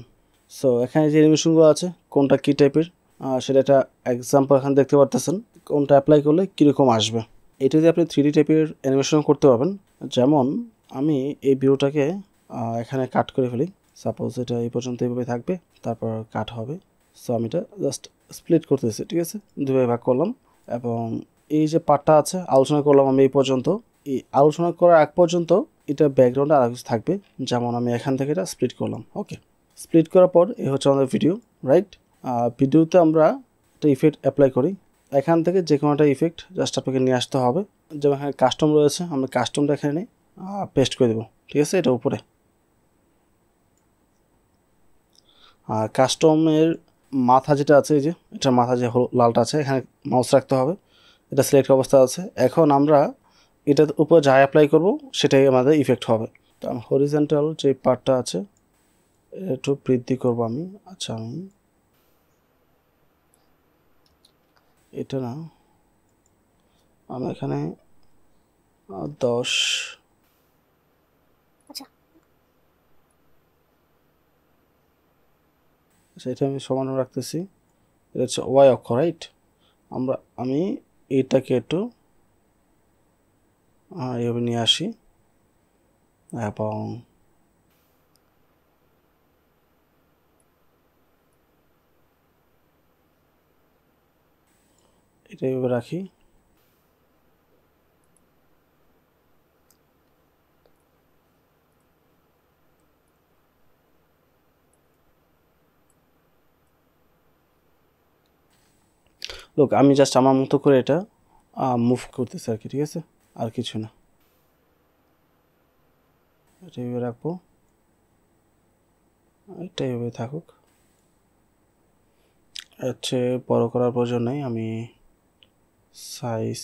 সো এখানে যে অ্যানিমেশনগুলো আছে কোনটা কী টাইপের সেটা একটা এক্সাম্পল এখানে দেখতে পারতেছেন, কোনটা অ্যাপ্লাই করলে কীরকম আসবে। এটা দিয়ে আপনি 3D টাইপের অ্যানিমেশন করতে পারবেন। যেমন আমি এই ভিউটাকে এখানে কাট করে ফেলি, সাপোজ এটা এই পর্যন্ত এইভাবে থাকবে, তারপর কাট হবে। সো আমি এটা জাস্ট স্প্লিট করতেছি, ঠিক আছে, দুভাবে ভাগ করলাম। এবং এই যে পার্টটা আছে আলোচনা করলাম আমি এই পর্যন্ত, এই আলোচনা করার আগ পর্যন্ত এটা ব্যাকগ্রাউন্ডে আর কিছু থাকবে, যেমন আমি এখান থেকে এটা স্প্লিট করলাম। ওকে, স্প্লিট করার পর এই হচ্ছে আমাদের ভিডিও, রাইট। ভিডিওতে আমরা একটা ইফেক্ট অ্যাপ্লাই করি, এখান থেকে যে কোনো একটা ইফেক্ট জাস্ট আপনাকে নিয়ে আসতে হবে। যেমন এখানে কাস্টম রয়েছে, আমরা কাস্টমটা এখানে পেস্ট করে দেবো, ঠিক আছে, এটা উপরে। আর কাস্টমের মাথা যেটা আছে, এই যে এটার মাথা যে লালটা আছে, এখানে মাউস রাখতে হবে, এটা সিলেক্ট অবস্থা আছে। এখন আমরা এটার উপর যা অ্যাপ্লাই করব সেটাই আমাদের ইফেক্ট হবে। তো আমি হরিজেন্টাল যে পার্টটা আছে একটু বৃদ্ধি করব আমি। আচ্ছা, আমি এটা না, আমি এখানে 10, আচ্ছা এটা আমি সমান রাখতেছি। এটা হচ্ছে ওয়াই অক্ষ, রাইট। আমি এইটাকে একটু এইভাবে নিয়ে আসি এবং এটা এইভাবে রাখি। লোক আমি জাস্ট আমার মতো করে এটা মুভ করতেছি আর কি, ঠিক আছে, আর কিছু না। এটা এইভাবে রাখবো, এটা এইভাবে থাকুক, হচ্ছে বড় করার প্রয়োজন নেই। আমি সাইজ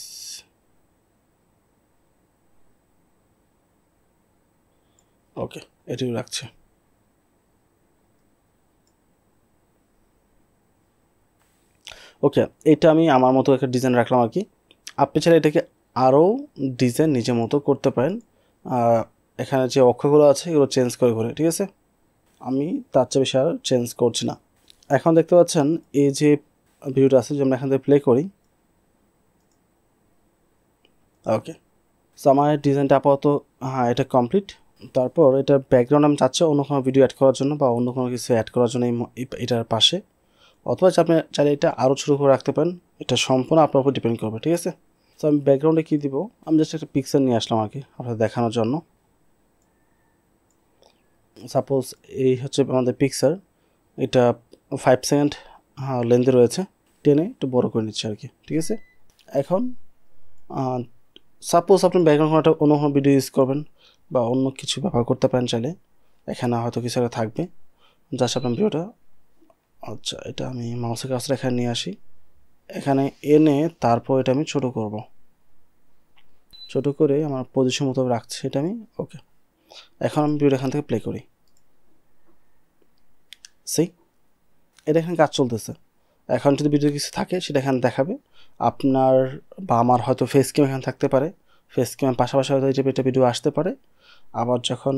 ওকে এটিও রাখছে। ওকে, এটা আমি আমার মতো একটা ডিজাইন রাখলাম আর কি। আপনি চাইলে এটাকে আরও ডিজাইন নিজের মতো করতে পারেন। এখানে যে অক্ষরগুলো আছে এগুলো চেঞ্জ করে করে, ঠিক আছে, আমি তার চেয়ে বেশি আর চেঞ্জ করছি না। এখন দেখতে পাচ্ছেন এই যে ভিডিওটা আছে, যে আমরা এখান থেকে প্লে করি। ওকে, সো আমার ডিজাইনটা আপাতত এটা কমপ্লিট। তারপর এটা ব্যাকগ্রাউন্ড আমি চাচ্ছি অন্য কোনো ভিডিও অ্যাড করার জন্য বা অন্য কোনো কিছু অ্যাড করার জন্য এটার পাশে, অথবা আপনি চাইলে এটা আরও ছোটো করে রাখতে পারেন, এটা সম্পূর্ণ আপনার উপর ডিপেন্ড করবে, ঠিক আছে। তো আমি ব্যাকগ্রাউন্ডে কী দিব, আমি জাস্ট একটা পিকচার নিয়ে আসলাম আর কি আপনাদের দেখানোর জন্য। সাপোজ এই হচ্ছে আমাদের পিকচার, এটা 5 সেকেন্ড লেন্থে রয়েছে, টেনে একটু বড় করে নিচ্ছে আর কি, ঠিক আছে। এখন সাপোজ আপনি ব্যাকগ্রাউন্ড একটা অন্য কোনো ভিডিও ইউজ করবেন বা অন্য কিছু ব্যবহার করতে পারেন চাইলে, এখানে হয়তো কিছু একটা থাকবে জাস্ট আপনার ভিডিওটা। আচ্ছা, এটা আমি মাউসের কাছটা এখানে নিয়ে আসি, এখানে এনে তারপর এটা আমি ছোট করব, ছোট করে আমার পজিশন মতো রাখছি এটা আমি। ওকে, এখন আমি ভিডিও এখান থেকে প্লে করি, সেই এটা এখানে কাজ চলতেছে। এখন যদি ভিডিও কিছু থাকে সেটা এখানে দেখাবে আপনার, বা আমার হয়তো ফেস ক্যাম এখানে থাকতে পারে, ফেস ক্যামের পাশাপাশি হয়তো এটা ভিডিও আসতে পারে। আবার যখন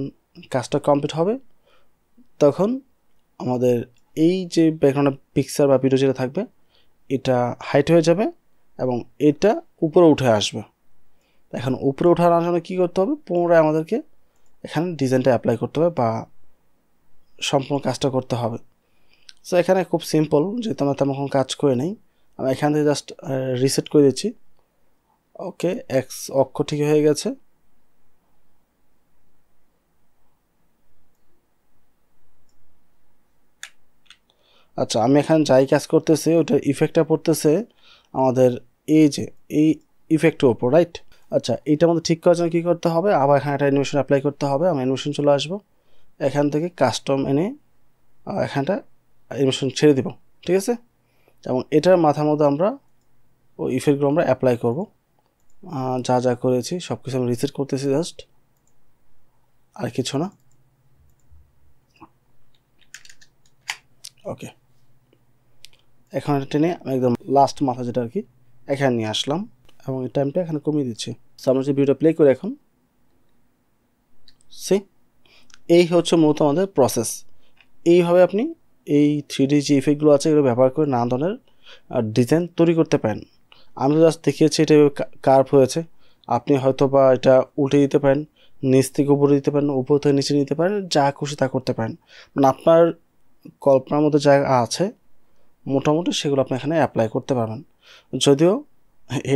কাজটা কমপ্লিট হবে তখন আমাদের এই যে ব্যাকগ্রাউন্ডের পিকচার বা ভিডিও যেটা থাকবে এটা হাইট হয়ে যাবে এবং এটা উপরে উঠে আসবে। এখন উপরে ওঠার জন্য কী করতে হবে, পুনরায় আমাদেরকে এখানে ডিজাইনটা অ্যাপ্লাই করতে হবে বা সম্পূর্ণ কাজটা করতে হবে। সো এখানে খুব সিম্পল, যেহেতু আমরা তেমন কোনো কাজ করে নেই, আমি এখান থেকে জাস্ট রিসেট করে দিচ্ছি। ওকে, এক্স অক্ষ ঠিক হয়ে গেছে। আচ্ছা, আমি এখানে যাই কাজ করতেছি ওটা ইফেক্টটা পড়তেছে আমাদের এই যে এই ইফেক্টের ওপর, রাইট। আচ্ছা, এইটা আমাদের ঠিক করার জন্য কী করতে হবে, আবার এখানে একটা অ্যানিমেশন অ্যাপ্লাই করতে হবে। আমি অ্যানিমেশন চলে আসবো, এখান থেকে কাস্টম এনে এখানটা অ্যানিমেশন ছেড়ে দিব, ঠিক আছে। এবং এটার মাথার মধ্যে আমরা ওই ইফেক্টগুলো আমরা অ্যাপ্লাই করব। যা যা করেছি সব কিছু আমি রিসেট করতেছি জাস্ট, আর কিছু না। ওকে, এখন এটা টেনে আমি একদম লাস্ট মাথা যেটা আর কি এখানে নিয়ে আসলাম এবং এই টাইমটা এখানে কমিয়ে দিচ্ছি। সো আমরা যে ভিডিওটা প্লে করি এখন, সে এই হচ্ছে মূলত আমাদের প্রসেস। এইভাবে আপনি এই 3D যে ইফেক্টগুলো আছে এগুলো ব্যবহার করে নানা ধরনের ডিজাইন তৈরি করতে পারেন। আমি জাস্ট দেখিয়েছি এটা কার্ভ হয়েছে, আপনি হয়তো বা এটা উল্টে দিতে পারেন, নিচ থেকে উপরে দিতে পারেন, উপর থেকে নিচে নিতে পারেন, যা খুশি তা করতে পারেন। মানে আপনার কল্পনার মধ্যে যা আছে মোটামুটি সেগুলো আপনি এখানে অ্যাপ্লাই করতে পারবেন। যদিও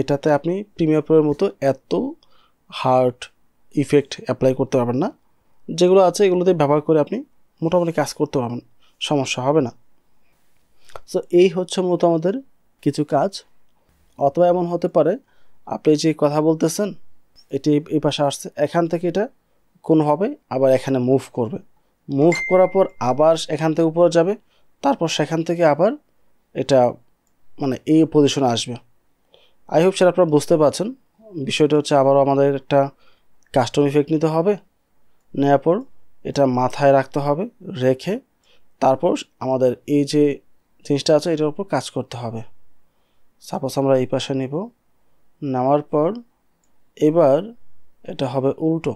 এটাতে আপনি প্রিমিয়ার প্রোর মতো এত হার্ড ইফেক্ট অ্যাপ্লাই করতে পারবেন না, যেগুলো আছে এগুলোতে ব্যবহার করে আপনি মোটামুটি কাজ করতে পারবেন, সমস্যা হবে না। সো এই হচ্ছে মূলত আমাদের কিছু কাজ। অথবা এমন হতে পারে আপনি যে কথা বলতেছেন এটি এই পাশে আসছে, এখান থেকে এটা কোনোভাবে আবার এখানে মুভ করবে, মুভ করার পর আবার এখান থেকে উপরে যাবে, তারপর সেখান থেকে আবার এটা মানে এই পজিশনে আসবে। আই হোপ সেটা আপনারা বুঝতে পারছেন। বিষয়টা হচ্ছে আবারও আমাদের একটা কাস্টম ইফেক্ট নিতে হবে, নেওয়ার পর এটা মাথায় রাখতে হবে, রেখে তারপর আমাদের এই যে জিনিসটা আছে এটার উপর কাজ করতে হবে। সাপোজ আমরা এই পাশে নিব, নেওয়ার পর এবার এটা হবে উল্টো,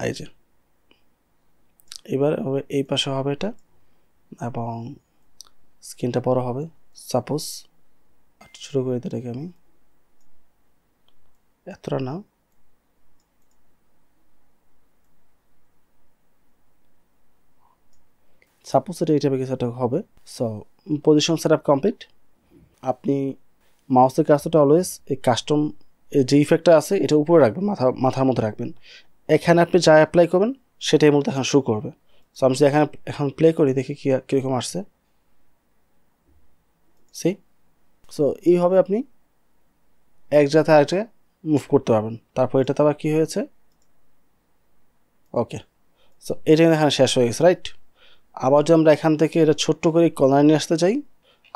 এই যে এবার হবে এই পাশে হবে এটা, এবং স্ক্রিনটা বড় হবে। সাপোজ শুরু করে এটাকে আমি এতটা না, সাপোজ এটা এইটা কিছু একটা হবে। So position set up complete. আপনি মাউসের কাজটা অলওয়েজ এই কাস্টম যে ইফেক্টটা আছে এটা উপরে রাখবেন, মাথার মধ্যে রাখবেন। এখানে আপনি যা অ্যাপ্লাই করবেন সেটাই মূলত এখন শো করবে। সো আমি যদি এখানে এখন প্লে করি, দেখি কীরকম আসছে। সো এইভাবে আপনি এক জায়গা আরেকটা মুভ করতে পারবেন। তারপর এটাতে আবার কী হয়েছে, ওকে। সো এটা এখানে শেষ হয়ে গেছে, রাইট। আবার যদি আমরা এখান থেকে এটা ছোট্ট করে কর্নার নিয়ে আসতে চাই,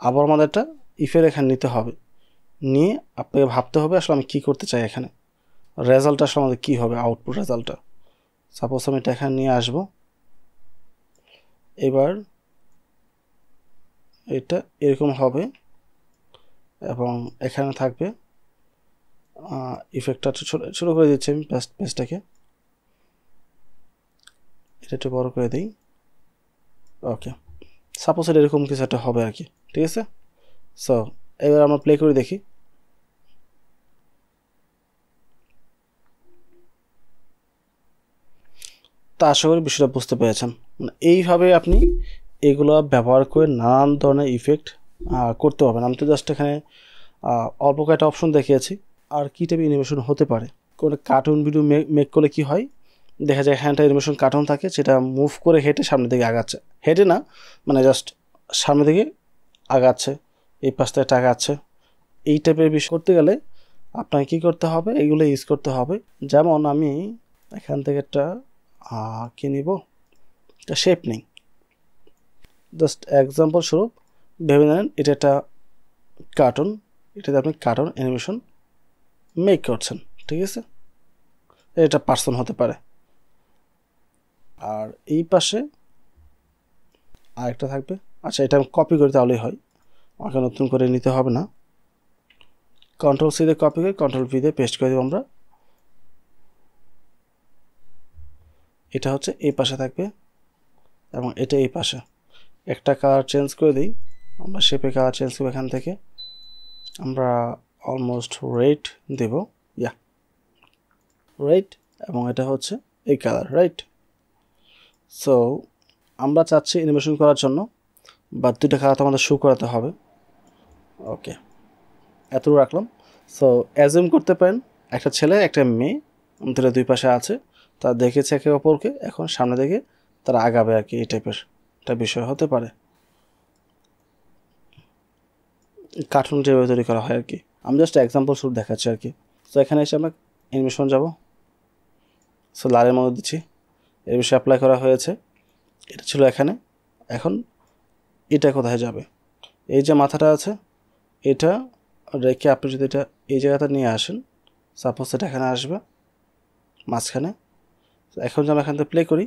আবার আমাদের একটা ইফের এখানে নিতে হবে, নিয়ে আপনাকে ভাবতে হবে আসলে আমি কী করতে চাই, এখানে রেজাল্টটা আসলে আমাদের কী হবে, আউটপুট রেজাল্টটা। সাপোজ আমি এটা এখানে নিয়ে আসবো, এবার এটা এরকম হবে এবং এখানে থাকবে ইফেক্টটা ছোটো করে দিচ্ছি আমি পেজটাকে, এটা একটু বড় করে দিই। ওকে, সাপোজ এটা এরকম কিছু একটা হবে আর কি, ঠিক আছে। সো এবার আমরা প্লে করে দেখি। তা আশা করি বিষয়টা বুঝতে পেরেছেন। মানে এইভাবে আপনি এগুলো ব্যবহার করে নানান ধরনের ইফেক্ট করতে পারবেন। আমি তো জাস্ট এখানে অল্প কয়েকটা অপশন দেখিয়েছি। আর কী টাইপের অ্যানিমেশন হতে পারে, কোনো কার্টুন ভিডিও মেক করলে কি হয়, দেখা যায় হ্যান্ডটা অ্যানিমেশন কার্টুন থাকে, সেটা মুভ করে হেঁটে সামনের দিকে আগাচ্ছে, হেঁটে না মানে জাস্ট সামনের দিকে আগাচ্ছে, এই পাশ থেকে আগাচ্ছে। এই টাইপের বিষয় করতে গেলে আপনাকে কী করতে হবে, এগুলো ইউজ করতে হবে। যেমন আমি এখান থেকে একটা কী নিব, একটা শেপ নেই, জাস্ট এক্সাম্পল স্বরূপ ভেবে নেন এটা একটা কার্টুন, এটাতে আপনি কার্টুন অ্যানিমেশন মেক করছেন, ঠিক আছে। এটা পার্সন হতে পারে। আর এই পাশে আরেকটা থাকবে, আচ্ছা এটা আমি কপি করে তাহলেই হয়, আমাকে নতুন করে নিতে হবে না। কন্ট্রোল সি দিয়ে কপি করে কন্ট্রোল ভি দিয়ে পেস্ট করে দেবো আমরা। এটা হচ্ছে এই পাশে থাকবে এবং এটা এই পাশে। একটা কালার চেঞ্জ করে দিই, আমরা শেপে কালার চেঞ্জ করবো, এখান থেকে আমরা অলমোস্ট রেড দেব, ইয়া রাইট, এবং এটা হচ্ছে এই কালার, রাইট। সো আমরা চাচ্ছি অ্যানিমেশন করার জন্য বা দুইটা কালার তো আমাদের শো করাতে হবে। ওকে, এতটুকু রাখলাম। সো অ্যাজিউম করতে পারেন একটা ছেলে একটা মেয়ে, তারা দুই পাশে আছে, তারা দেখেছে একে অপরকে, এখন সামনে দিকে তারা আগাবে আর কি, এই টাইপের একটা বিষয় হতে পারে। কার্টুন যেভাবে তৈরি করা হয় আর কি, আমি জাস্ট এক্সাম্পল স্বরূপ দেখাচ্ছি আর কি। সো এখানে এসে আমরা অ্যানিমেশন যাব। সো লালের মধ্যে দিচ্ছি, এর বিষয়ে অ্যাপ্লাই করা হয়েছে, এটা ছিল এখানে। এখন এটা কোথায় যাবে, এই যে মাথাটা আছে এটা রেখে আপনি যদি এটা এই জায়গাটা নিয়ে আসেন, সাপোজ এটা এখানে আসবে মাঝখানে। এখন যদি আমরা এখান থেকে প্লে করি,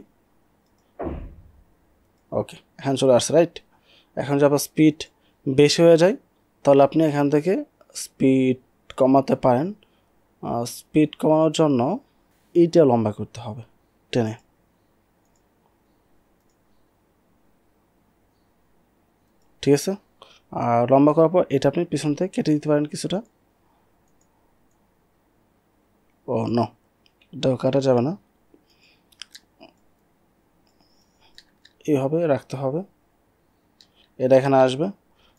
ওকে এখানে চলে আসছে, রাইট। এখন যদি আবার স্পিড বেশি হয়ে যায় তাহলে আপনি এখান থেকে স্পিড কমাতে পারেন। স্পিড কমানোর জন্য এইটা লম্বা করতে হবে টেনে। ঠিক আছে, আর লম্বা করার পর এটা আপনি পিছন থেকে কেটে দিতে পারেন কিছুটা। ও নো, এটাও কাটা যাবে না, এইভাবে রাখতে হবে, এটা এখানে আসবে।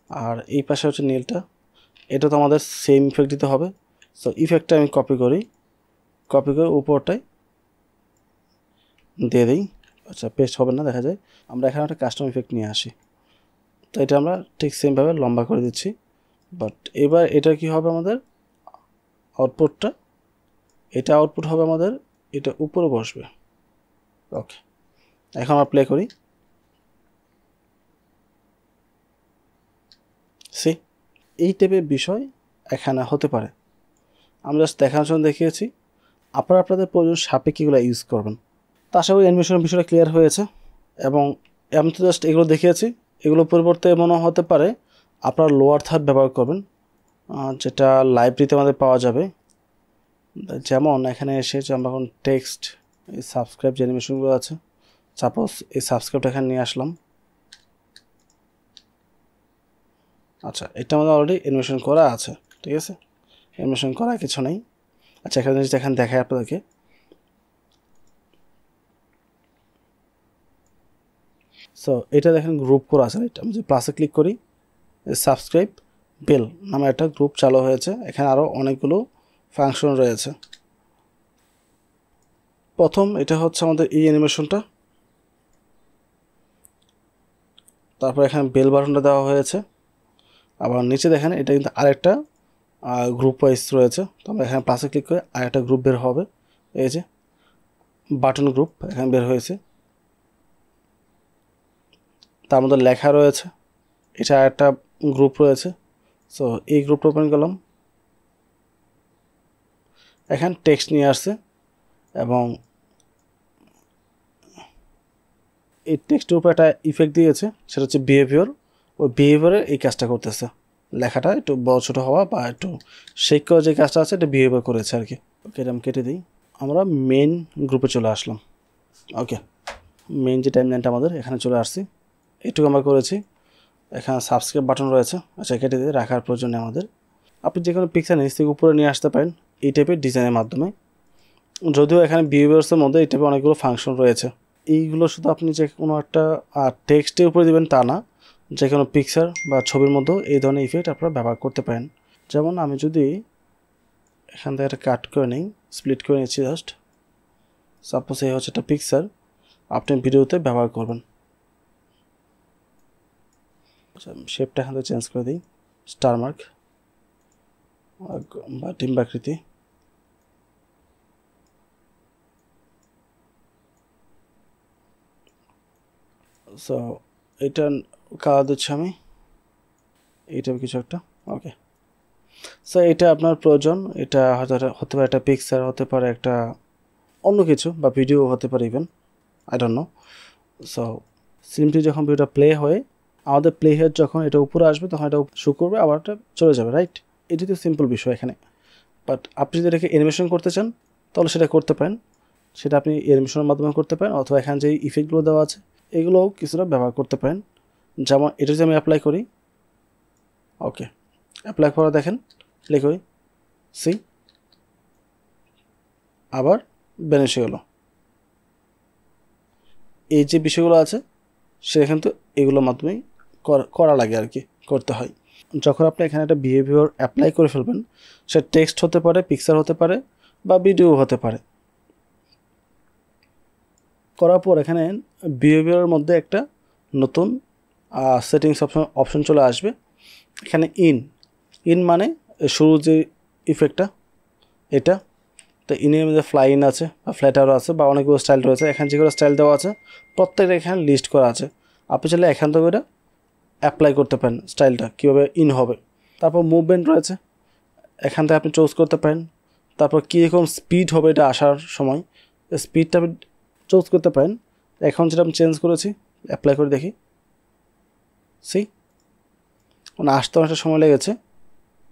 আর এই পাশে হচ্ছে নীলটা, এটা তো আমাদের সেম ইফেক্ট দিতে হবে। সো ইফেক্টটা আমি কপি করে উপরটায় দিয়ে দিই। আচ্ছা, পেস্ট হবে না, দেখা যায়। আমরা এখানে একটা কাস্টম ইফেক্ট নিয়ে আসি, তো এটা আমরা ঠিক সেমভাবে লম্বা করে দিচ্ছি। বাট এবার এটা কি হবে আমাদের আউটপুটটা, এটা আউটপুট হবে আমাদের, এটা উপরে বসবে। ওকে, এখন আমরা প্লে করি। সি, এই টাইপের বিষয় এখানে হতে পারে। আমরা জাস্ট দেখানোর জন্য দেখিয়েছি, আপনারা আপনাদের প্রয়োজন সাপেক্ষে ইউজ করবেন। তো আশা করি অ্যানিমেশনের বিষয়টা ক্লিয়ার হয়েছে। এবং আমি তো জাস্ট এগুলো দেখিয়েছি, এগুলো পরিবর্তে মনে হতে পারে আপনারা লোয়ার থার্ড ব্যবহার করবেন, যেটা লাইব্রেরিতে আমাদের পাওয়া যাবে। যেমন এখানে এসে যে আমরা এখন টেক্সট, এই সাবস্ক্রাইব যে অ্যানিমেশনগুলো আছে, সাপোজ এই সাবস্ক্রাইবটা এখানে নিয়ে আসলাম। আচ্ছা, এটা আমাদের অলরেডি অ্যানিমেশন করা আছে, ঠিক আছে, অ্যানিমেশন করা কিছু নেই। আচ্ছা, এখানে জিনিস এখানে দেখায় আপনাদেরকে। সো এটা দেখেন গ্রুপ করা আছে, রাইট? আমি যদি প্লাসে ক্লিক করি, সাবস্ক্রাইব বেল নামে একটা গ্রুপ চালু হয়েছে। এখানে আরও অনেকগুলো ফাংশন রয়েছে। প্রথম এটা হচ্ছে আমাদের এই অ্যানিমেশনটা, তারপর এখানে বেল বাটনটা দেওয়া হয়েছে। আবার নিচে দেখেন এটা কিন্তু আরেকটা গ্রুপ ওয়াইজ রয়েছে। তো আমরা এখানে প্লাসে ক্লিক করে আরেকটা গ্রুপ বের হবে, এই যে বাটন গ্রুপ এখানে বের হয়েছে। তার মধ্যে লেখা রয়েছে, এটা একটা গ্রুপ রয়েছে। সো এই গ্রুপটা ওপেন করলাম, এখানে টেক্সট নিয়ে আসছে এবং এই টেক্সটের উপর একটা ইফেক্ট দিয়েছে, সেটা হচ্ছে বিহেভিয়ার। ওই বিহেভিয়ারে এই কাজটা করতেছে, লেখাটা একটু বড় ছোটো হওয়া বা একটু শেক করা যে কাজটা আছে এটা বিহেভিয়ার করেছে আর কি। ওকে, এটা আমি কেটে দিই। আমরা মেন গ্রুপে চলে আসলাম। ওকে, মেন যে টাইমলাইনটা আমাদের এখানে চলে আসছি, এটুকু আমরা করেছি। এখানে সাবস্ক্রাইব বাটন রয়েছে, আচ্ছা কেটে দিয়ে রাখার প্রয়োজন নেই আমাদের। আপনি যে কোনো পিকচার নিচ থেকে উপরে নিয়ে আসতে পারেন এই টাইপের ডিজাইনের মাধ্যমে। যদিও এখানে বিহেভিয়ার্সের মধ্যে এই টাইপের অনেকগুলো ফাংশন রয়েছে। এইগুলো শুধু আপনি যে কোনো একটা টেক্সটের উপরে দেবেন তা না, যে কোনো পিকচার বা ছবির মধ্যেও এই ধরনের ইফেক্ট আপনারা ব্যবহার করতে পারেন। যেমন আমি যদি এখান থেকে একটা কাট করে নিই, স্প্লিট করে নিচ্ছি জাস্ট, সাপোজ এই হচ্ছে একটা পিকচার আপনি ভিডিওতে ব্যবহার করবেন। শেপটা এখান থেকে চেঞ্জ করে দিই, স্টার মার্ক বা ডিম্বাকৃতি। সো এটা কালার দিচ্ছি আমি, এইটা কিছু একটা। ওকে, সো এটা আপনার প্রয়োজন, এটা হয়তো হতে পারে একটা পিকচার, হতে পারে একটা অন্য কিছু, বা ভিডিও হতে পারে even, I don't know. So simply যখন ভিডিওটা প্লে হয়ে আমাদের প্লে হেড যখন এটা উপরে আসবে তখন এটা শো করবে, আবার এটা চলে যাবে, রাইট? এটি তো সিম্পল বিষয় এখানে। বাট আপনি যদি এটাকে অ্যানিমেশন করতে চান তাহলে সেটা করতে পারেন, সেটা আপনি অ্যানিমেশনের মাধ্যমে করতে পারেন, অথবা এখানে যে ইফেক্টগুলো দেওয়া আছে এগুলোও কিছুটা ব্যবহার করতে পারেন। যেমন এটা যদি আমি অ্যাপ্লাই করি, ওকে অ্যাপ্লাই করা দেখেন, প্লে করি, সি আবার ব্যানিশ হয়ে গেল। এই যে বিষয়গুলো আছে সেটা কিন্তু এগুলোর মাধ্যমেই করা লাগে আর কি, করতে হয়। যখন আপনি এখানে একটা বিহেভিয়ার অ্যাপ্লাই করে ফেলবেন, সে টেক্সট হতে পারে, পিকচার হতে পারে, বা ভিডিও হতে পারে। করার পর এখানে বিহেভিয়ারের মধ্যে একটা নতুন সেটিংস অপশন চলে আসবে। এখানে ইন মানে শুরু যে ইফেক্টটা এটা, তো ইনের মধ্যে ফ্লাই ইন আছে বা ফ্ল্যাটারও আছে বা অনেকগুলো স্টাইল রয়েছে। এখানে যেগুলো স্টাইল দেওয়া আছে প্রত্যেকটা এখানে লিস্ট করা আছে। আপনি চাইলে এখান থেকে এটা অ্যাপ্লাই করতে পারেন, স্টাইলটা কীভাবে ইন হবে। তারপর মুভমেন্ট রয়েছে, এখান থেকে আপনি চুজ করতে পারেন। তারপর কীরকম স্পিড হবে এটা আসার সময়, স্পিডটা আপনি চুজ করতে পারেন। এখন যেটা আমি চেঞ্জ করেছি, অ্যাপ্লাই করে দেখি, সি মানে আসতে অনেকটা সময় লেগেছে,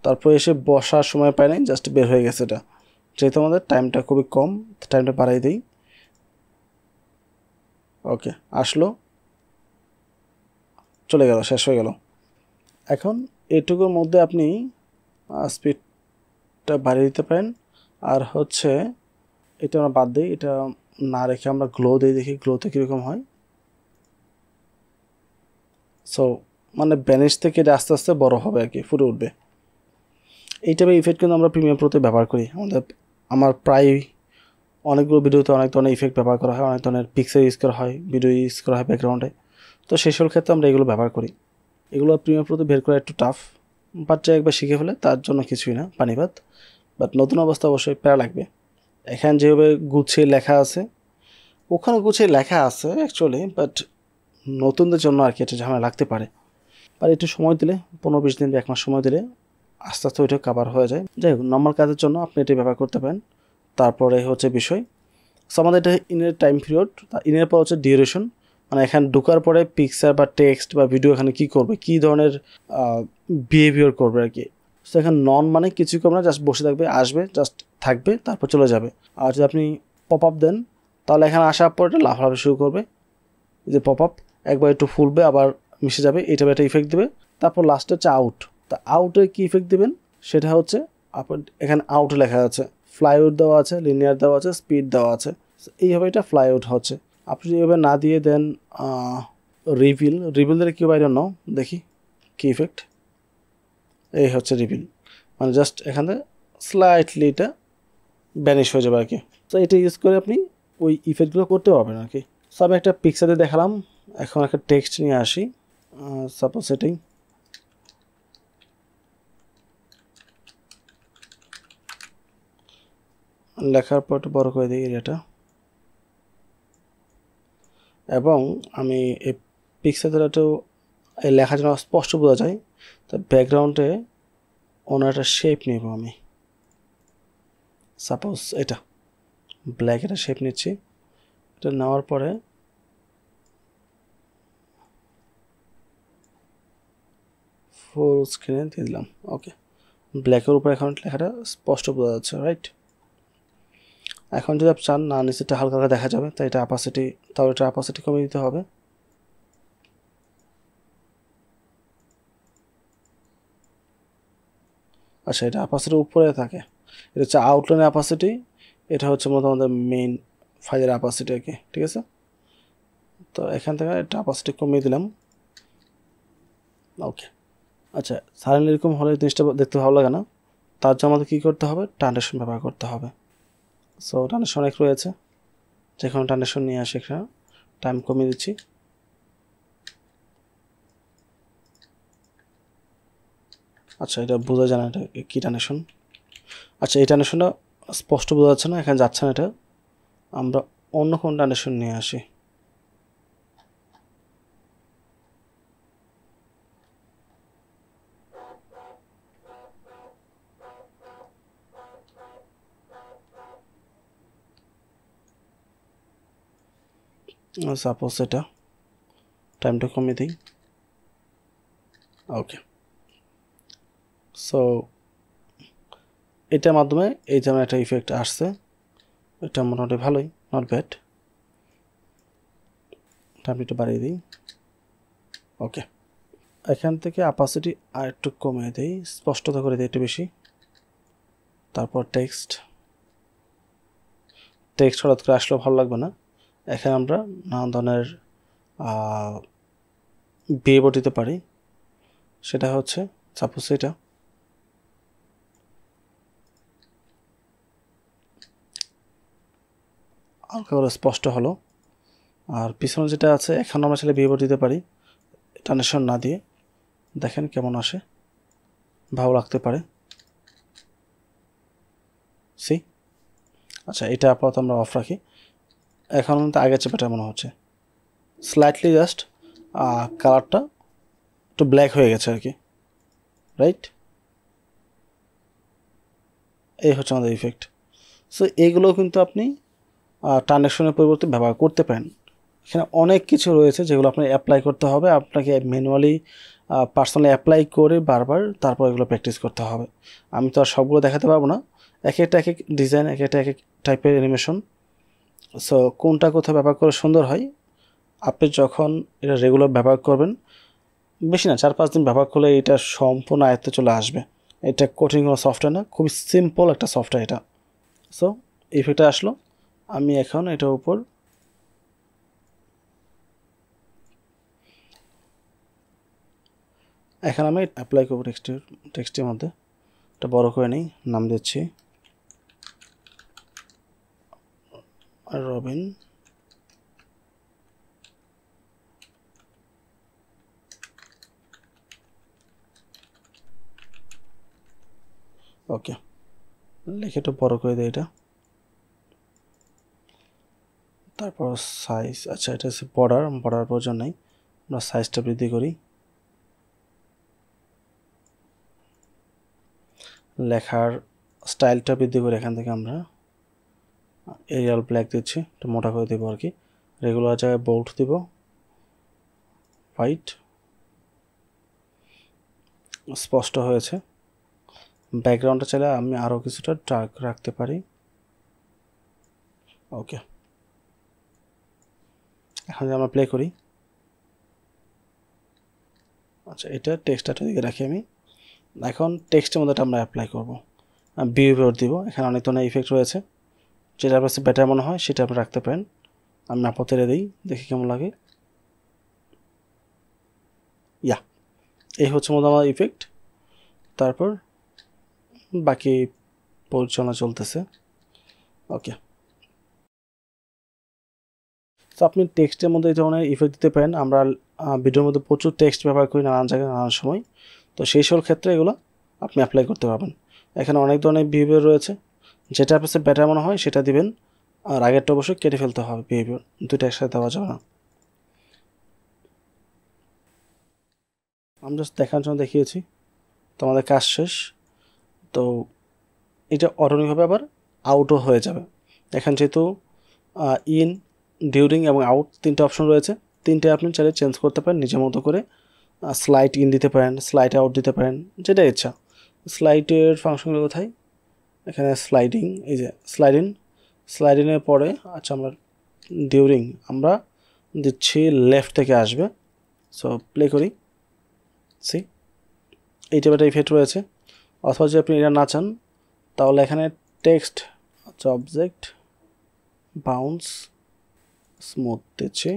তারপর এসে বসার সময় পায় নাই, জাস্ট বের হয়ে গেছে এটা। যেহেতু আমাদের টাইমটা খুবই কম, টাইমটা বাড়াই দিই। ওকে, আসলো, চলে গেল, শেষ হয়ে গেল। এখন এটুকুর মধ্যে আপনি স্পিডটা বাড়িয়ে দিতে পারেন। আর হচ্ছে এটা আমরা বাদ দিই, এটা না রেখে আমরা গ্লো দিয়ে দেখি গ্লোতে কীরকম হয়। সো মানে ব্যানিশ থেকে এটা আস্তে আস্তে বড় হবে আর কি, ফুটে উঠবে। এই টাইপের ইফেক্ট কিন্তু আমরা প্রিমিয়াম প্রোতে ব্যবহার করি। আমার প্রায় অনেকগুলো ভিডিওতে অনেক ধরনের ইফেক্ট ব্যবহার করা হয়, অনেক ধরনের পিক্সেল ইউজ করা হয়, ভিডিও ইউজ করা হয় ব্যাকগ্রাউন্ডে। তো সেসব ক্ষেত্রে আমরা এগুলো ব্যবহার করি। এগুলো প্রিমিয়াম প্রোতে বের করা একটু টাফ, বাট যে একবার শিখে ফেলে তার জন্য কিছুই না, পানিবাদ। বাট নতুন অবস্থা অবশ্যই প্যারা লাগবে। এখানে যেভাবে গুছিয়ে লেখা আছে, ওখানে গুছিয়ে লেখা আছে অ্যাকচুয়ালি, বাট নতুনদের জন্য আর কি এটা ঝামেলা লাগতে পারে। আর একটু সময় দিলে, 15-20 দিন বা 1 মাস সময় দিলে আস্তে আস্তে ওইটা কভার হয়ে যায়। যাই হোক, নর্মাল কাজের জন্য আপনি এটি ব্যবহার করতে পারেন। তারপরে হচ্ছে বিষয়, সো আমাদের এটা ইনের টাইম পিরিয়ড, ইনের পর হচ্ছে ডিউরেশন, মানে এখানে ঢোকার পরে পিকচার বা টেক্সট বা ভিডিও এখানে কী করবে, কী ধরনের বিহেভিয়ার করবে আর কি। সো এখানে নন মানে কিছুই করবে না, জাস্ট বসে থাকবে, আসবে, জাস্ট থাকবে, তারপর চলে যাবে। আর যদি আপনি পপ আপ দেন, তাহলে এখানে আসার পর এটা লাফালাফি শুরু করবে। এই যে পপ আপ, একবার একটু ফুলবে, আবার মিশে যাবে, এটা একটা ইফেক্ট দেবে। তারপর লাস্টে হচ্ছে আউট। তা আউটে কী ইফেক্ট দেবেন সেটা হচ্ছে আপনার এখানে আউট লেখা আছে, ফ্লাইআউট দেওয়া আছে, লিনিয়ার দেওয়া আছে, স্পিড দেওয়া আছে। এইভাবে এটা ফ্লাইআউট হচ্ছে। আপনি যদি এভাবে না দিয়ে দেন রিভিল দিলে কী বাইরে নাও দেখি কী ইফেক্ট। এই হচ্ছে রিভিল, মানে জাস্ট এখানে স্লাইটলি এটা ব্যানিশ হয়ে যাবে আর কি। তো এটা ইউজ করে আপনি ওই ইফেক্টগুলো করতে পারবেন আর কি। সো আমি একটা পিকচারে দেখালাম, এখন একটা টেক্সট নিয়ে আসি। সাপোজ এটাই, লেখার পর একটু বড় করে দিই এরিয়াটা, এবং আমি এই পিকচারটাও এই লেখা যেন স্পষ্ট বোঝা যায়। তো ব্যাকগ্রাউন্ডে অন্য একটা শেপ নেব আমি, সাপোজ এটা ব্ল্যাক, একটা শেপ নিচ্ছি। এটা নেওয়ার পরে ফুল স্ক্রিনে দিয়ে দিলাম। ওকে, ব্ল্যাকের উপর এখন লেখাটা স্পষ্ট বোঝা যাচ্ছে, রাইট? এখন যদি আপনি চান না নিচেটা হালকা হালকা দেখা যাবে, তাই এটা অ্যাপাসিটি, তাহলে এটা অ্যাপাসিটি কমিয়ে দিতে হবে। আচ্ছা, এটা অ্যাপাসিটির উপরে থাকে, এটা হচ্ছে আউটলাইনের অ্যাপাসিটি, এটা হচ্ছে মূলত আমাদের মেইন ফাইলের অ্যাপাসিটি আর কি, ঠিক আছে? তো এখান থেকে এটা অ্যাপাসিটি কমিয়ে দিলাম। ওকে, আচ্ছা, সাডেনলি এরকম হলে জিনিসটা দেখতে ভালো লাগে না, তার জন্য আমাদের কী করতে হবে, ট্রানজিশন ব্যবহার করতে হবে। সো ট্রানজিশন অনেক রয়েছে, যেখানে ট্রানজিশন নিয়ে আসি, এখানে টাইম কমিয়ে দিচ্ছি। আচ্ছা, এটা বোঝা যায় না এটা কী ট্রানজিশন। আচ্ছা, এই ট্রানজিশনটা স্পষ্ট বোঝা যাচ্ছে না, এখানে যাচ্ছে না, এটা আমরা অন্য কোনো ট্রানজিশন নিয়ে আসি। সাপোজ এটা টাইমটা কমিয়ে দিই। ওকে, সো এটার মাধ্যমে এই যেমন একটা ইফেক্ট আসছে, এটা মোটামুটি ভালোই, নট ব্যাড। টাইমটা একটু বাড়িয়ে দিই। ওকে, এখান থেকে অ্যাপাসিটি আর একটু কমিয়ে দিই, স্পষ্টতা করে দিই একটু বেশি। তারপর টেক্সট হঠাৎ করে আসলেও ভালো লাগবে না। এখানে আমরা নানা ধরনের বিহেভিয়ার দিতে পারি, সেটা হচ্ছে সাপোজ এটা হালকা করে স্পষ্ট হলো। আর পিছনে যেটা আছে, এখন আমরা চাইলে বিহেভিয়ার দিতে পারি ট্রানজিশন না দিয়ে, দেখেন কেমন আসে, ভালো লাগতে পারে। সি, আচ্ছা, এটা আপাতত আমরা অফ রাখি। এখন তো আগের চেয়ে বেটার মনে হচ্ছে, স্লাইটলি জাস্ট কালারটা একটু ব্ল্যাক হয়ে গেছে আর কি, রাইট? এই হচ্ছে আমাদের ইফেক্ট। সো এইগুলো কিন্তু আপনি ট্রানজিশনের পরিবর্তে ব্যবহার করতে পারেন। এখানে অনেক কিছু রয়েছে যেগুলো আপনাকে অ্যাপ্লাই করতে হবে, আপনাকে ম্যানুয়ালি পার্সোনালি অ্যাপ্লাই করে বারবার তারপর এগুলো প্র্যাকটিস করতে হবে। আমি তো আর সবগুলো দেখাতে পারবো না, এক একটা এক এক ডিজাইন, এক একটা এক এক টাইপের অ্যানিমেশন। সো কোনটা কোথায় ব্যবহার করে সুন্দর হয়, আপনি যখন এটা রেগুলার ব্যবহার করবেন, বেশি না 4-5 দিন ব্যবহার করলে এটা সম্পূর্ণ আয়ত্তে চলে আসবে। এটা কঠিন কোনো সফটওয়্যার না, খুবই সিম্পল একটা সফটওয়্যার এটা। সো ইফেক্টটা আসলো, আমি এখন এটার উপর এখন আমি অ্যাপ্লাই করবো টেক্সটের মধ্যে। এটা বড় করে নিই, নাম দিচ্ছি রবিন। ওকে, লিখে একটু বড় করে দিই এটা। তারপর সাইজ, আচ্ছা এটা হচ্ছে বর্ডার প্রয়োজন নেই, আমরা সাইজটা বৃদ্ধি করি। লেখার স্টাইলটা বৃদ্ধি করে এখান থেকে আমরা এরিয়াল ব্ল্যাক দিচ্ছি, একটু মোটা করে দেবো আর কি। রেগুলার জায়গায় বোল্ড দিব, হোয়াইট, স্পষ্ট হয়েছে। ব্যাকগ্রাউন্ডটা চাইলে আমি আরও কিছুটা ডার্ক রাখতে পারি। ওকে, এখন যদি আমরা প্লে করি, আচ্ছা এটা টেক্সটটা দিকে রাখি আমি। এখন টেক্সটের মধ্যে আমরা অ্যাপ্লাই করবো, বিহেভিয়ার দিব। এখানে অনেক ধরনের ইফেক্ট রয়েছে, যেটা আপনার কাছে বেটার মনে হয় সেটা আপনি রাখতে পারেন। আমি আপাতত দিই, দেখি কেমন লাগে। ইয়া, এই হচ্ছে মধ্যে আমার ইফেক্ট। তারপর বাকি পরিচালনা চলতেছে। ওকে, তো আপনি টেক্সটের মধ্যে এই ধরনের ইফেক্ট দিতে পারেন। আমরা ভিডিওর মধ্যে প্রচুর টেক্সট ব্যবহার করি নানান জায়গায় নানান সময়, তো সেই সব ক্ষেত্রে এগুলো আপনি অ্যাপ্লাই করতে পারবেন। এখানে অনেক ধরনের বিহেভিয়ার রয়েছে, যেটা আপনার কাছে বেটার মনে হয় সেটা দিবেন। আর আগেরটা অবশ্যই কেটে ফেলতে হবে, বিহেভিয়ার দুইটা একসাথে দেওয়া যাবে না। আমি জাস্ট দেখার জন্য দেখিয়েছি, তো আমাদের কাজ শেষ। তো এটা অটোমেটিকভাবে আবার আউটও হয়ে যাবে। এখানে যেহেতু ইন, ডিউরিং এবং আউট তিনটে অপশন রয়েছে, তিনটে আপনি চাইলে চেঞ্জ করতে পারেন নিজের মতো করে। স্লাইড ইন দিতে পারেন, স্লাইড আউট দিতে পারেন, যেটা ইচ্ছা। স্লাইডের ফাংশনগুলো কোথায়, এখানে স্লাইডিং, এই যে স্লাইডিংয়ের পরে আচ্ছা আমরা ডিউরিং আমরা দিচ্ছি লেফট থেকে আসবে। সো প্লে করি, সি এই টাইপের ইফেক্ট রয়েছে। অথবা যদি আপনি এটা না চান তাহলে এখানে টেক্সট, আচ্ছা অবজেক্ট, বাউন্স, স্মুথ দিচ্ছি,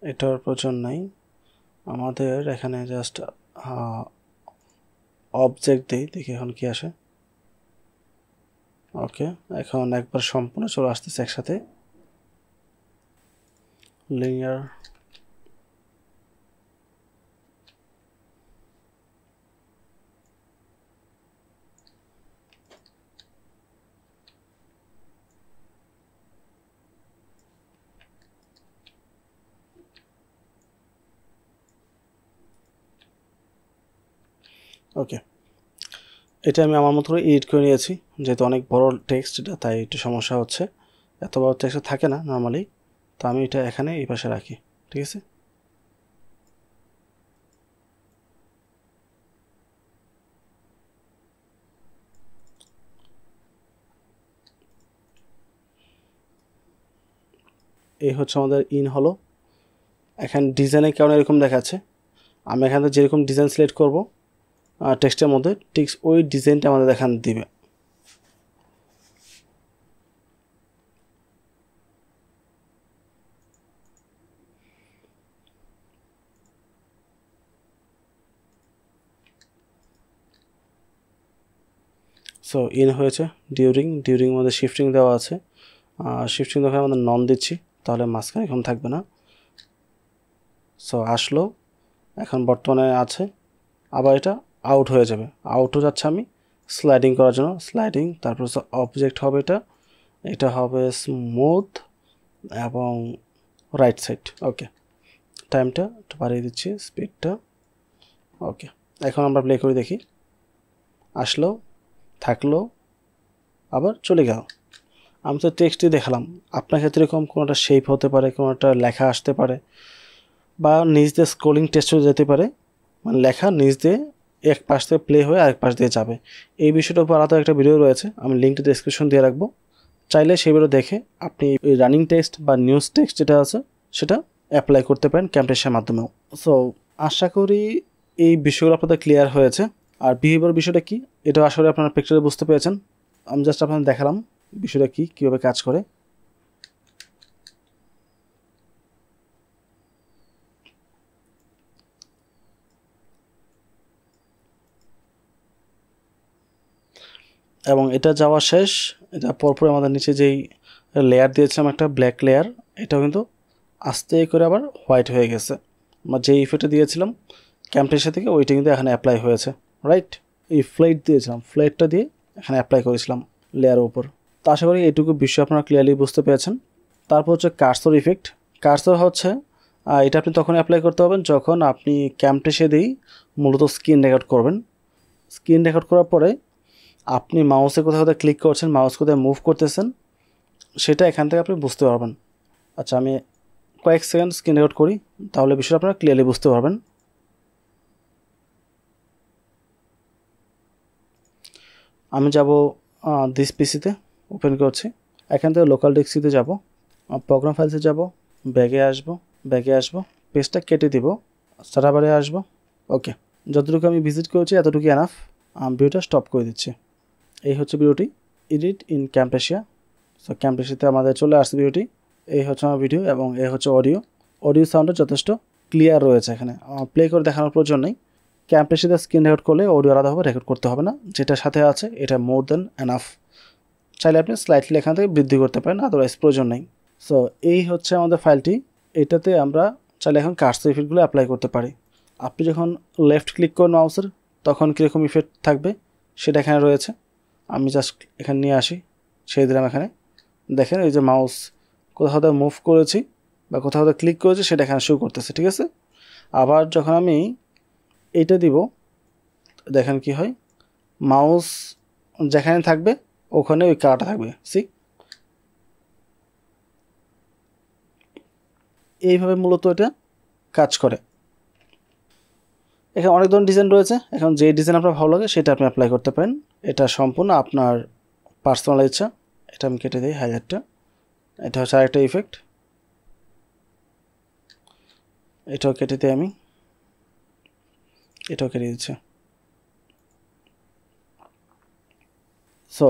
এটার প্রয়োজন নাই আমাদের। এখানে জাস্ট অবজেক্ট দিই, দেখি এখন কি আসে। ওকে, এখন একবার সম্পূর্ণ চলে আসতেছে একসাথে। লিনিয়ার, ওকে, এটা আমি আমার মতো করে এডিট করে নিয়েছি। যেহেতু অনেক বড় টেক্সট এটা, তাই একটু সমস্যা হচ্ছে, এত বড় টেক্সট থাকে না নর্মালি। তো আমি এটা এখানে এই পাশে রাখি, ঠিক আছে। এই হচ্ছে আমাদের ইন হলো। এখন ডিজাইনের কারণে এরকম দেখাচ্ছে। আমি এখান থেকে যেরকম ডিজাইন সিলেক্ট করব টেক্সটের মধ্যে, ঠিক ওই ডিজাইনটা আমাদের এখান দিবে। সো ইন হয়েছে। ডিউরিং মধ্যে শিফটিং দেওয়া আছে, শিফটিং দেখে আমাদের নন দিচ্ছি, তাহলে মাঝখানে এখন থাকবে না। সো আসলো, এখন বর্তমানে আছে, আবার এটা আউট হয়ে যাবে। আউটও যাচ্ছে আমি স্লাইডিং করার জন্য, স্লাইডিং। তারপর হচ্ছে অবজেক্ট হবে এটা হবে স্মুথ এবং রাইট সাইড। ওকে, টাইমটা একটু বাড়িয়ে দিচ্ছি, স্পিডটা। ওকে, এখন আমরা প্লে করে দেখি, আসলো, থাকলো, আবার চলে গেল। আমি তো টেক্সটই দেখালাম, আপনার ক্ষেত্রে এরকম কোনোটা শেপ হতে পারে, কোনোটা লেখা আসতে পারে, বা নিজ দিয়ে স্ক্রোলিং টেক্সট হয়ে যেতে পারে, মানে লেখা নিজ দিয়ে এক পাশ থেকে প্লে হয়ে আরেক পাশ দিয়ে যাবে। এই বিষয়টার উপর আলাদা একটা ভিডিও রয়েছে, আমি লিঙ্কটা ডেসক্রিপশন দিয়ে রাখবো, চাইলে সেই ভিডিও দেখে আপনি রানিং টেক্সট বা নিউজ টেক্সট যেটা আছে সেটা অ্যাপ্লাই করতে পারেন ক্যামটেসের মাধ্যমেও। সো আশা করি এই বিষয়গুলো আপনাদের ক্লিয়ার হয়েছে। আর বিহেভিয়ার বিষয়টা কি এটা আসলে আপনারা পিকচারে বুঝতে পেরেছেন। আমি জাস্ট আপনাদের দেখালাম বিষয়টা কি, কীভাবে কাজ করে। এবং এটা যাওয়া শেষ। এটা পরপর আমাদের নিচে যেই লেয়ার দিয়েছিলাম একটা ব্ল্যাক লেয়ার, এটাও কিন্তু আস্তে করে আবার হোয়াইট হয়ে গেছে। আমরা যেই ইফেক্টটা দিয়েছিলাম ক্যামটেসা থেকে ওইটা কিন্তু এখানে অ্যাপ্লাই হয়েছে, রাইট। এই ফ্লেট দিয়েছিলাম, ফ্লেটটা দিয়ে এখানে অ্যাপ্লাই করেছিলাম লেয়ারের উপর। তো আশা করি এইটুকু বিষয় আপনারা ক্লিয়ারলি বুঝতে পেরেছেন। তারপর হচ্ছে কার্সর ইফেক্ট। কার্সর হচ্ছে এটা আপনি তখন অ্যাপ্লাই করতে হবেন যখন আপনি ক্যামটেসা দিয়েই মূলত স্ক্রিন রেকর্ড করবেন। স্ক্রিন রেকর্ড করার পরে আপনি মাউসে কোথাও কোথাও ক্লিক করছেন, মাউস কোথায় মুভ করতেছেন সেটা এখান থেকে আপনি বুঝতে পারবেন। আচ্ছা, আমি কয়েক সেকেন্ড স্ক্রিন রেকর্ড করি, তাহলে বিষয়টা আপনারা ক্লিয়ারলি বুঝতে পারবেন। আমি যাব দিস পিসিতে, ওপেন করছি। এখান থেকে লোকাল ডেস্কটিতে যাব, প্রোগ্রাম ফাইলসে যাব, ব্যাগে আসবো, পেজটা কেটে দিব, সার্ভারে আসবো। ওকে, যতটুকু আমি ভিজিট করেছি এতটুকু এনাফ। ভিডিওটা স্টপ করে দিচ্ছি। এই হচ্ছে ভিডিওটি, এডিট ইন ক্যামটেসিয়া। সো ক্যামটেসিয়াতে আমাদের চলে আসছে ভিডিওটি। এই হচ্ছে আমার ভিডিও এবং এই হচ্ছে অডিও সাউন্ডটা যথেষ্ট ক্লিয়ার রয়েছে। এখানে প্লে করে দেখানোর প্রয়োজন নেই। ক্যামটেসিয়াতে স্ক্রিন রেকর্ড করলে অডিও আলাদাভাবে রেকর্ড করতে হবে না, যেটা সাথে আছে এটা মোর দেন এনাফ। চাইলে আপনি স্লাইটলি এখান থেকে বৃদ্ধি করতে পারেন, আদারওয়াইজ প্রয়োজন নেই। সো এই হচ্ছে আমাদের ফাইলটি। এটাতে আমরা চাইলে এখন কার্সর ইফেক্টগুলো অ্যাপ্লাই করতে পারি। আপনি যখন লেফট ক্লিক করেন মাউসের তখন কীরকম ইফেক্ট থাকবে সেটা এখানে রয়েছে। আমি জাস্ট এখানে নিয়ে আসি, সেই দিলাম এখানে। দেখেন এই যে মাউস কোথাও মুভ করেছি বা কোথাও ক্লিক করেছি সেটা এখানে শো করতেছে, ঠিক আছে। আবার যখন আমি এইটা দিব দেখেন কি হয়, মাউস যেখানে থাকবে ওখানে ওই কালারটা থাকবে। এইভাবে মূলত এটা কাজ করে। এখানে অনেক ধরনের ডিজাইন রয়েছে, এখন যে ডিজাইন আপনার ভালো লাগে সেটা আপনি অ্যাপ্লাই করতে পারেন। এটা সম্পূর্ণ আপনার পার্সোনাল ইচ্ছা। এটা আমি কেটে দিই হাইলাইটটা। এটা হচ্ছে আরেকটা ইফেক্ট, এটাও কেটে দিই আমি, এটাও কেটে দিচ্ছি। সো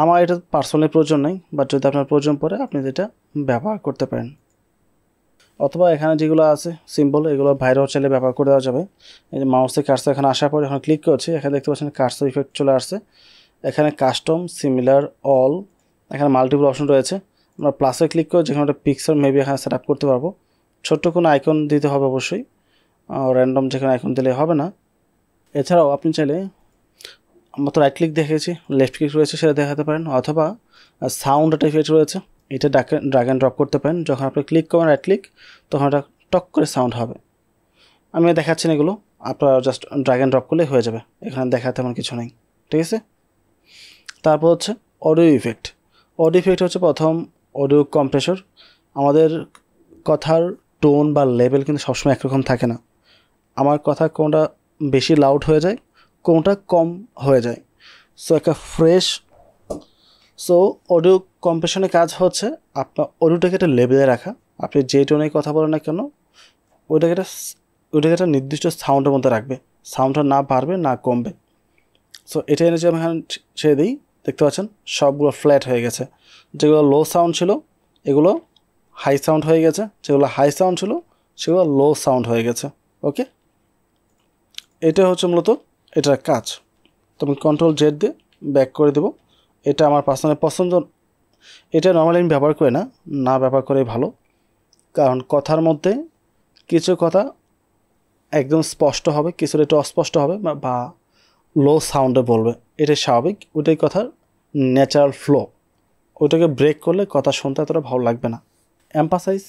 আমার এটা পার্সোনালি প্রয়োজন নেই, বাট যদি আপনার প্রয়োজন পড়ে আপনি যেটা ব্যবহার করতে পারেন। অথবা এখানে যেগুলো আছে সিম্বল এগুলো বাইরেও চাইলে ব্যবহার করে দেওয়া যাবে। এই যে মাউসে কার্সর এখানে আসার পর যখন ক্লিক করছি এখানে দেখতে পাচ্ছেন কার্সর ইফেক্ট চলে আসছে। এখানে কাস্টম, সিমিলার, অল, এখানে মাল্টিপল অপশন রয়েছে। আমরা প্লাসে ক্লিক করে যেখানে একটা পিকচার মেবি এখানে সেট আপ করতে পারবো। ছোট্ট কোনো আইকন দিতে হবে অবশ্যই, র্যান্ডম যেখানে আইকন দিলে হবে না। এছাড়াও আপনি চাইলে, আমরা তো রাইট ক্লিক দেখেছি, লেফট ক্লিক রয়েছে সেটা দেখাতে পারেন, অথবা সাউন্ড একটা ইফেক্ট রয়েছে, এটা ড্র্যাগ অ্যান্ড ড্রপ করতে পারেন। যখন আপনি ক্লিক করবেন রাইট ক্লিক তখন এটা টক করে সাউন্ড হবে। আমি দেখাচ্ছি না এগুলো, আপনারা জাস্ট ড্র্যাগ অ্যান্ড ড্রপ করলে হয়ে যাবে, এখানে দেখাতে তেমন কিছু নেই, ঠিক আছে। তারপর হচ্ছে অডিও ইফেক্ট। অডিও ইফেক্ট হচ্ছে প্রথম অডিও কম্প্রেসর। আমাদের কথার টোন বা লেভেল কিন্তু সবসময় একরকম থাকে না। আমার কথা কোনটা বেশি লাউড হয়ে যায়, কোনটা কম হয়ে যায়। সো একটা ফ্রেশ, সো অডিও কম্প্রেশনের কাজ হচ্ছে আপনার অডিওটাকে একটা লেভেলে রাখা। আপনি যে টোনে কথা বলেন না কেন ওইটাকে একটা নির্দিষ্ট সাউন্ডের মধ্যে রাখবে, সাউন্ডটা না বাড়বে না কমবে। সো এটা এনে যে আমি এখানে ছেড়ে দিই, দেখতে পাচ্ছেন সবগুলো ফ্ল্যাট হয়ে গেছে। যেগুলো লো সাউন্ড ছিল এগুলো হাই সাউন্ড হয়ে গেছে, যেগুলো হাই সাউন্ড ছিল সেগুলো লো সাউন্ড হয়ে গেছে। ওকে, এটা হচ্ছে মূলত এটার কাজ। তো আমি কন্ট্রোল জেড দিয়ে ব্যাক করে দেবো। এটা আমার পার্সোনাল পছন্দ, এটা নর্মালি আমি ব্যবহার করি না ব্যবহার করে ভালো, কারণ কথার মধ্যে কিছু কথা একদম স্পষ্ট হবে, কিছুটা একটু অস্পষ্ট হবে বা লো সাউন্ডে বলবে, এটা স্বাভাবিক, ওইটাই কথার ন্যাচারাল ফ্লো। ওইটাকে ব্রেক করলে কথা শুনতে এতটা ভালো লাগবে না। এম্পাসাইজ,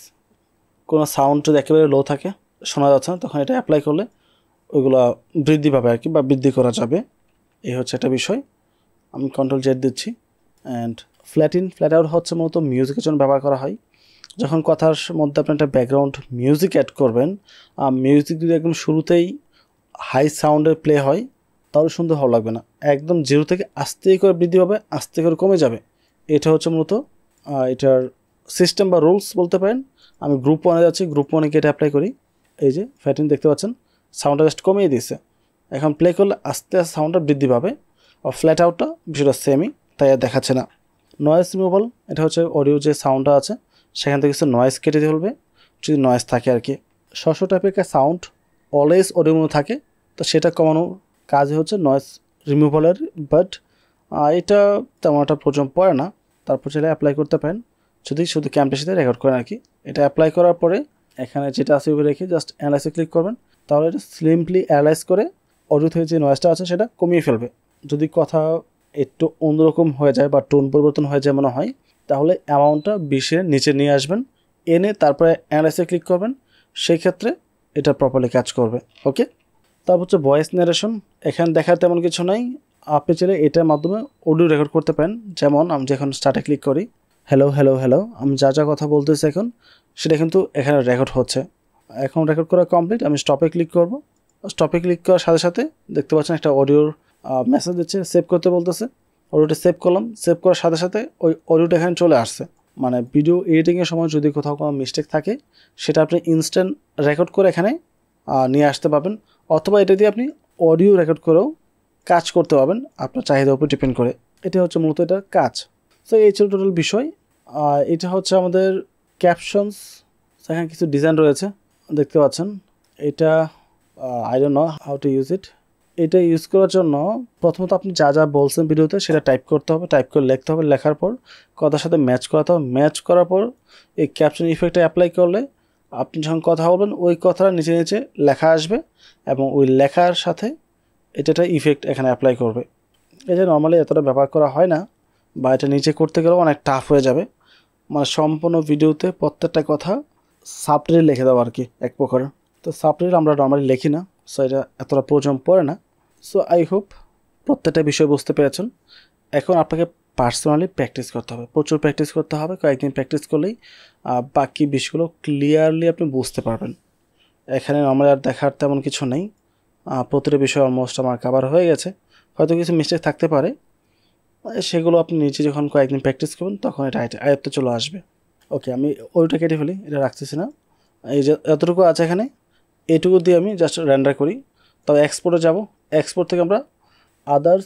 কোনো সাউন্ড যদি একেবারে লো থাকে শোনা যাচ্ছে না, তখন এটা অ্যাপ্লাই করলে ওইগুলো বৃদ্ধি পাবে আর কি, বা বৃদ্ধি করা যাবে। এই হচ্ছে একটা বিষয়। আমি কন্ট্রোল জেড দিচ্ছি। And flat in flat out হচ্ছে মূলত মিউজিকের জন্য ব্যবহার করা হয়। যখন কথার মধ্যে আপনি একটা ব্যাকগ্রাউন্ড মিউজিক অ্যাড করবেন, মিউজিক যদি একদম শুরুতেই হাই সাউন্ডে প্লে হয় তাহলে সুন্দর ভালো লাগবে না। একদম জিরো থেকে আস্তে করে বৃদ্ধি পাবে, আস্তে করে কমে যাবে। এটা হচ্ছে মূলত এটার সিস্টেম বা রুলস বলতে পারেন। আমি গ্রুপ 1-এ যাচ্ছি, গ্রুপ 1-এ গিয়ে অ্যাপ্লাই করি। এই যে ফ্যাটিং দেখতে পাচ্ছেন, সাউন্ডটা জাস্ট কমিয়ে দিয়েছে। এখন প্লে করলে আস্তে আস্তে সাউন্ডটা বৃদ্ধি পাবে। আর ফ্ল্যাট আউটটা বিষয়টা সেমই, তাই আর দেখাচ্ছে না। নয়েজ রিমুভাল, এটা হচ্ছে অডিও যে সাউন্ডটা আছে সেখান থেকে কিছু নয়েজ কেটে দিয়ে ফেলবে, যদি নয়েজ থাকে আর কি। স্বস্ব টাইপের একটা সাউন্ড অলওয়েজ অডিওর মধ্যে থাকে, তো সেটা কমানোর কাজই হচ্ছে নয়েজ রিমুভালের। বাট এটা তেমন একটা প্রয়োজন পড়ে না। তারপর চাইলে অ্যাপ্লাই করতে পারেন যদি শুধু ক্যাম্পের সাথে রেকর্ড করেন আর কি। এটা অ্যাপ্লাই করার পরে এখানে যেটা আছে ওইভাবে রেখে জাস্ট অ্যানালাইসে ক্লিক করবেন, তাহলে এটা সিম্পলি অ্যানালাইজ করে অডিও থেকে যে নয়েজটা আছে সেটা কমিয়ে ফেলবে। যদি কথা একটু অন্যরকম হয়ে যায় বা টোন পরিবর্তন হয়ে যায় মনে হয়, তাহলে অ্যামাউন্টটা 20-এর নিচে নিয়ে আসবেন, এনে তারপরে অ্যানালাইসে ক্লিক করবেন, সেই ক্ষেত্রে এটা প্রপারলি কাজ করবে। ওকে, তারপর হচ্ছে ভয়েস ন্যারেশন। এখানে দেখার তেমন কিছু নাই, আপনি চাইলে এটার মাধ্যমে অডিও রেকর্ড করতে পারেন। যেমন আমি যখন স্টার্টে ক্লিক করি, হ্যালো হ্যালো হ্যালো, আমি যা যা কথা বলতেছি এখন সেটা কিন্তু এখানে রেকর্ড হচ্ছে। এখন রেকর্ড করা কমপ্লিট, আমি স্টপে ক্লিক করব। স্টপে ক্লিক করার সাথে সাথে দেখতে পাচ্ছেন একটা অডিওর মেসেজ দিচ্ছে, সেভ করতে বলতেছে। অডিওটা সেভ করলাম, সেভ করার সাথে সাথে ওই অডিওটা এখানে চলে আসছে। মানে ভিডিও এডিটিংয়ের সময় যদি কোথাও কোনো মিস্টেক থাকে সেটা আপনি ইনস্ট্যান্ট রেকর্ড করে এখানে নিয়ে আসতে পারবেন, অথবা এটা দিয়ে আপনি অডিও রেকর্ড করেও কাজ করতে পারবেন, আপনার চাহিদার উপর ডিপেন্ড করে। এটা হচ্ছে মূলত এটার কাজ। সো এই ছিল টোটাল বিষয়। এটা হচ্ছে আমাদের ক্যাপশনস। এখানে কিছু ডিজাইন রয়েছে দেখতে পাচ্ছেন। এটা I don't know how to use it. এটা ইউজ করার জন্য প্রথমত আপনি যা যা বলছেন ভিডিওতে সেটা টাইপ করতে হবে, টাইপ করে লিখতে হবে, লেখার পর কথার সাথে ম্যাচ করাতে হবে। ম্যাচ করার পর এই ক্যাপশন ইফেক্টটা অ্যাপ্লাই করলে আপনি যখন কথা বলবেন ওই কথাটা নিচে নিচে লেখা আসবে, এবং ওই লেখার সাথে এটা একটা ইফেক্ট এখানে অ্যাপ্লাই করবে। এটা নর্মালি এতটা ব্যবহার করা হয় না, বা এটা নিচে করতে গেলেও অনেক টাফ হয়ে যাবে। মানে সম্পূর্ণ ভিডিওতে প্রত্যেকটা কথা সাবটাইটেল লিখে দেওয়া আর কি এক প্রকার। তো সাবটাইটেল আমরা নর্মালি লিখি না, সো এটা এতটা প্রয়োজন পড়ে না। সো আই হোপ প্রত্যেকটা বিষয় বুঝতে পেরেছেন। এখন আপনাকে পার্সোনালি প্র্যাকটিস করতে হবে, প্রচুর প্র্যাকটিস করতে হবে। কয়েকদিন প্র্যাকটিস করলেই বাকি বিষয়গুলো ক্লিয়ারলি আপনি বুঝতে পারবেন। এখানে আমার আর দেখার তেমন কিছু নেই, প্রতিটা বিষয় অলমোস্ট আমার কভার হয়ে গেছে। হয়তো কিছু মিস্টেক থাকতে পারে, সেগুলো আপনি নিচে যখন কয়েকদিন প্র্যাকটিস করবেন তখন এটা আয়ত্তে চলে আসবে। ওকে, আমি ওইটা কেটে ফেলি, এটা রাখতেছি না। এই যে এতটুকু আছে এখানে, এইটুকু দিয়ে আমি জাস্ট রেন্ডার করি। তবে এক্সপোর্টে যাব, এক্সপোর্ট থেকে আমরা আদার্স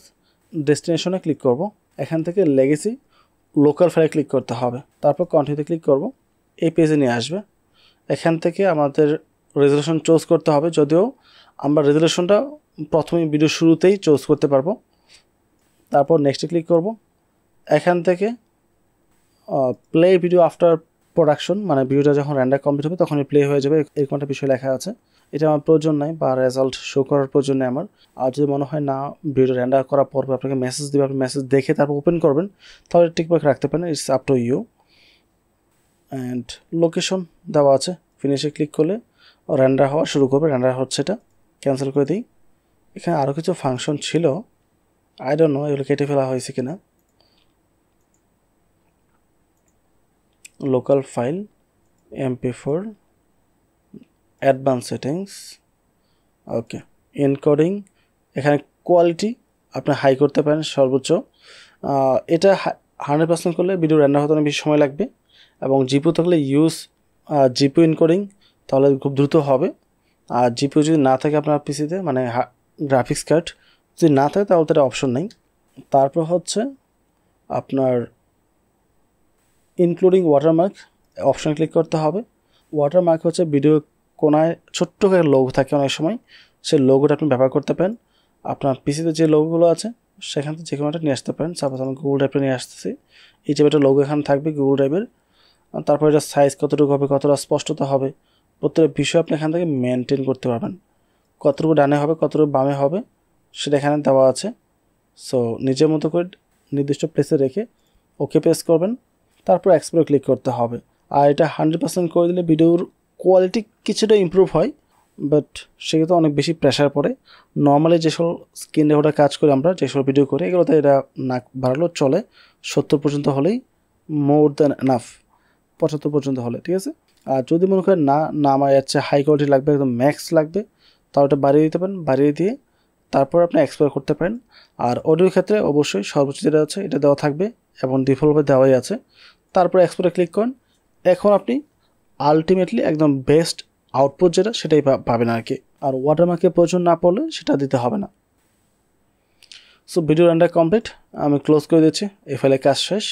ডেস্টিনেশনে ক্লিক করব। এখান থেকে লেগেসি লোকাল ফাইলে ক্লিক করতে হবে, তারপর কন্টিনিউতে ক্লিক করব। এই পেজে নিয়ে আসবে। এখান থেকে আমাদের রেজুলেশন চুজ করতে হবে, যদিও আমরা রেজুলেশনটা প্রথমেই ভিডিও শুরুতেই চুজ করতে পারবো। তারপর নেক্সটে ক্লিক করব। এখান থেকে প্লে ভিডিও আফটার প্রোডাকশন, মানে ভিডিওটা যখন রেন্ডার কমপ্লিট হবে তখনই প্লে হয়ে যাবে, এরকমটা বিষয় লেখা আছে। এটা আমার প্রয়োজন নাই, বা রেজাল্ট শো করার প্রয়োজন নেই আমার। আর যদি মনে হয় না ভিডিও রেন্ডার করার পর আপনাকে মেসেজ দেবে, আপনি মেসেজ দেখে তারপর ওপেন করবেন, তাহলে টিকমার্ক রাখতে পারেন, it's up to you. And location দেওয়া আছে, ফিনিশে ক্লিক করলে রেন্ডার হওয়া শুরু করবে। রেন্ডার হচ্ছে, এটা ক্যান্সেল করে দিই। এখানে আরও কিছু ফাংশন ছিল, আই ডোন্ট নো এগুলো কেটে ফেলা হয়েছে কিনা। Local file, MP4, advance settings, okay, encoding. এখানে কোয়ালিটি আপনি হাই করতে পারেন সর্বোচ্চ। এটা 100% করলে ভিডিও রেন্ডার হতে অনেক বেশি সময় লাগবে, এবং জিপিউ থাকলে ইউজ জিপিউ এনকোডিং, তাহলে খুব দ্রুত হবে। আর জিপিউ যদি না থাকে আপনার পিসিতে, মানে গ্রাফিক্স কার্ড যদি না থাকে তাহলে তার অপশন নেই। তারপর হচ্ছে আপনার ইনক্লুডিং ওয়াটারমার্ক অপশন ক্লিক করতে হবে। ওয়াটারমার্ক হচ্ছে ভিডিও কোনায় ছোট্ট করে লোগো থাকে অনেক সময়, সেই লোগোটা আপনি ব্যবহার করতে পারেন। আপনার পিসিতে যে লোগোগুলো আছে সেখান থেকে যে কোনো একটা নিয়ে আসতে পারেন। সাপোজ আমি গুগল ড্রাইভে নিয়ে আসতেছি, এই যে একটা লোগো এখানে থাকবে গুগল ড্রাইভের। তারপর এটা সাইজ কতটুকু হবে, কতটা স্পষ্টতা হবে, প্রত্যেকটা বিষয় আপনি এখান থেকে মেনটেন করতে পারবেন। কতটুকু ডানে হবে, কতটুকু বামে হবে সেটা এখানে দেওয়া আছে। সো নিজের মতো করে নির্দিষ্ট প্লেসে রেখে ওকে প্রেস করবেন, তারপর এক্সপোর্ট ক্লিক করতে হবে। আর এটা 100% করে দিলে ভিডিওর কোয়ালিটি কিছুটা ইমপ্রুভ হয়, বাট সেক্ষেত্রে অনেক বেশি প্রেশার পড়ে। নর্মালি যেসব স্ক্রিন রেকর্ডার কাজ করে আমরা, যেসব ভিডিও করি, এগুলোতে এটা না বাড়ালেও চলে। 70 পর্যন্ত হলেই মোর দ্যান এনাফ, 75 পর্যন্ত হলে ঠিক আছে। আর যদি মনে করেন না আমার যাচ্ছে হাই কোয়ালিটি লাগবে, একদম ম্যাক্স লাগবে, তাও এটা বাড়িয়ে দিতে পারেন, বাড়িয়ে দিয়ে তারপর আপনি এক্সপ্লোর করতে পারেন। আর অডিওর ক্ষেত্রে অবশ্যই সর্বোচ্চ যেটা আছে এটা দেওয়া থাকবে এবং ডিফল্টভাবে দেওয়াই আছে। তারপর এক্সপ্লোরে ক্লিক করেন। এখন আপনি আলটিমেটলি একদম বেস্ট আউটপুট যেটা সেটাই পাবেন আর কি। আর ওয়াটারমার্কের প্রয়োজন না পড়লে সেটা দিতে হবে না। সো ভিডিও রান্ডার কমপ্লিট, আমি ক্লোজ করে দিচ্ছি, এই ফাইলে কাজ শেষ।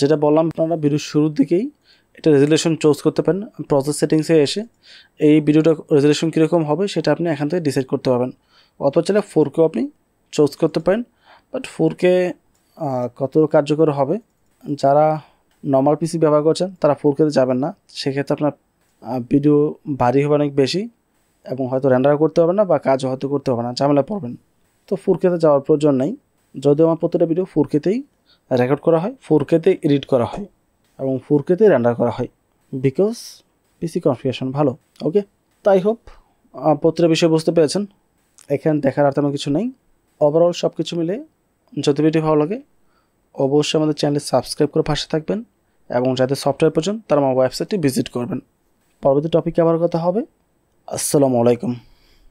যেটা বললাম আপনারা ভিডিওর শুরুর দিকেই এটা রেজুলেশন চুজ করতে পারেন। প্রসেস সেটিংসে এসে এই ভিডিওটা রেজুলেশন কীরকম হবে সেটা আপনি এখান থেকে ডিসাইড করতে পারবেন। অথবা চাইলে 4K আপনি চুজ করতে পারেন, বাট 4K কত কার্যকর হবে, যারা নর্মাল পিসি ব্যবহার করছেন তারা 4K-তে যাবেন না। সেক্ষেত্রে আপনার ভিডিও ভারী হবে অনেক বেশি এবং হয়তো রেন্ডার করতে হবে না বা কাজও হয়তো করতে হবে না, ঝামেলা পড়বেন। তো 4K-তে যাওয়ার প্রয়োজন নেই। যদিও আমার প্রতিটা ভিডিও 4K-তেই রেকর্ড করা হয়, 4K-তে এডিট করা হয় এবং 4K-তে রেন্ডার করা হয়, বিকজ পিসি কনফিগারেশন ভালো। ওকে, তাই হোপ প্রতিটা বিষয় বুঝতে পেরেছেন। এখানে দেখার আর তেমন কিছু নেই। ওভারঅল সব কিছু মিলে যদি ভিডিও ভালো লাগে অবশ্যই আমাদের চ্যানেলে সাবস্ক্রাইব করে পাশে থাকবেন এবং যাদের সফটওয়্যার প্রয়োজন তারা আমার ওয়েবসাইটটি ভিজিট করবেন। পরবর্তী টপিকে আবার কথা হবে। আসসালামু আলাইকুম।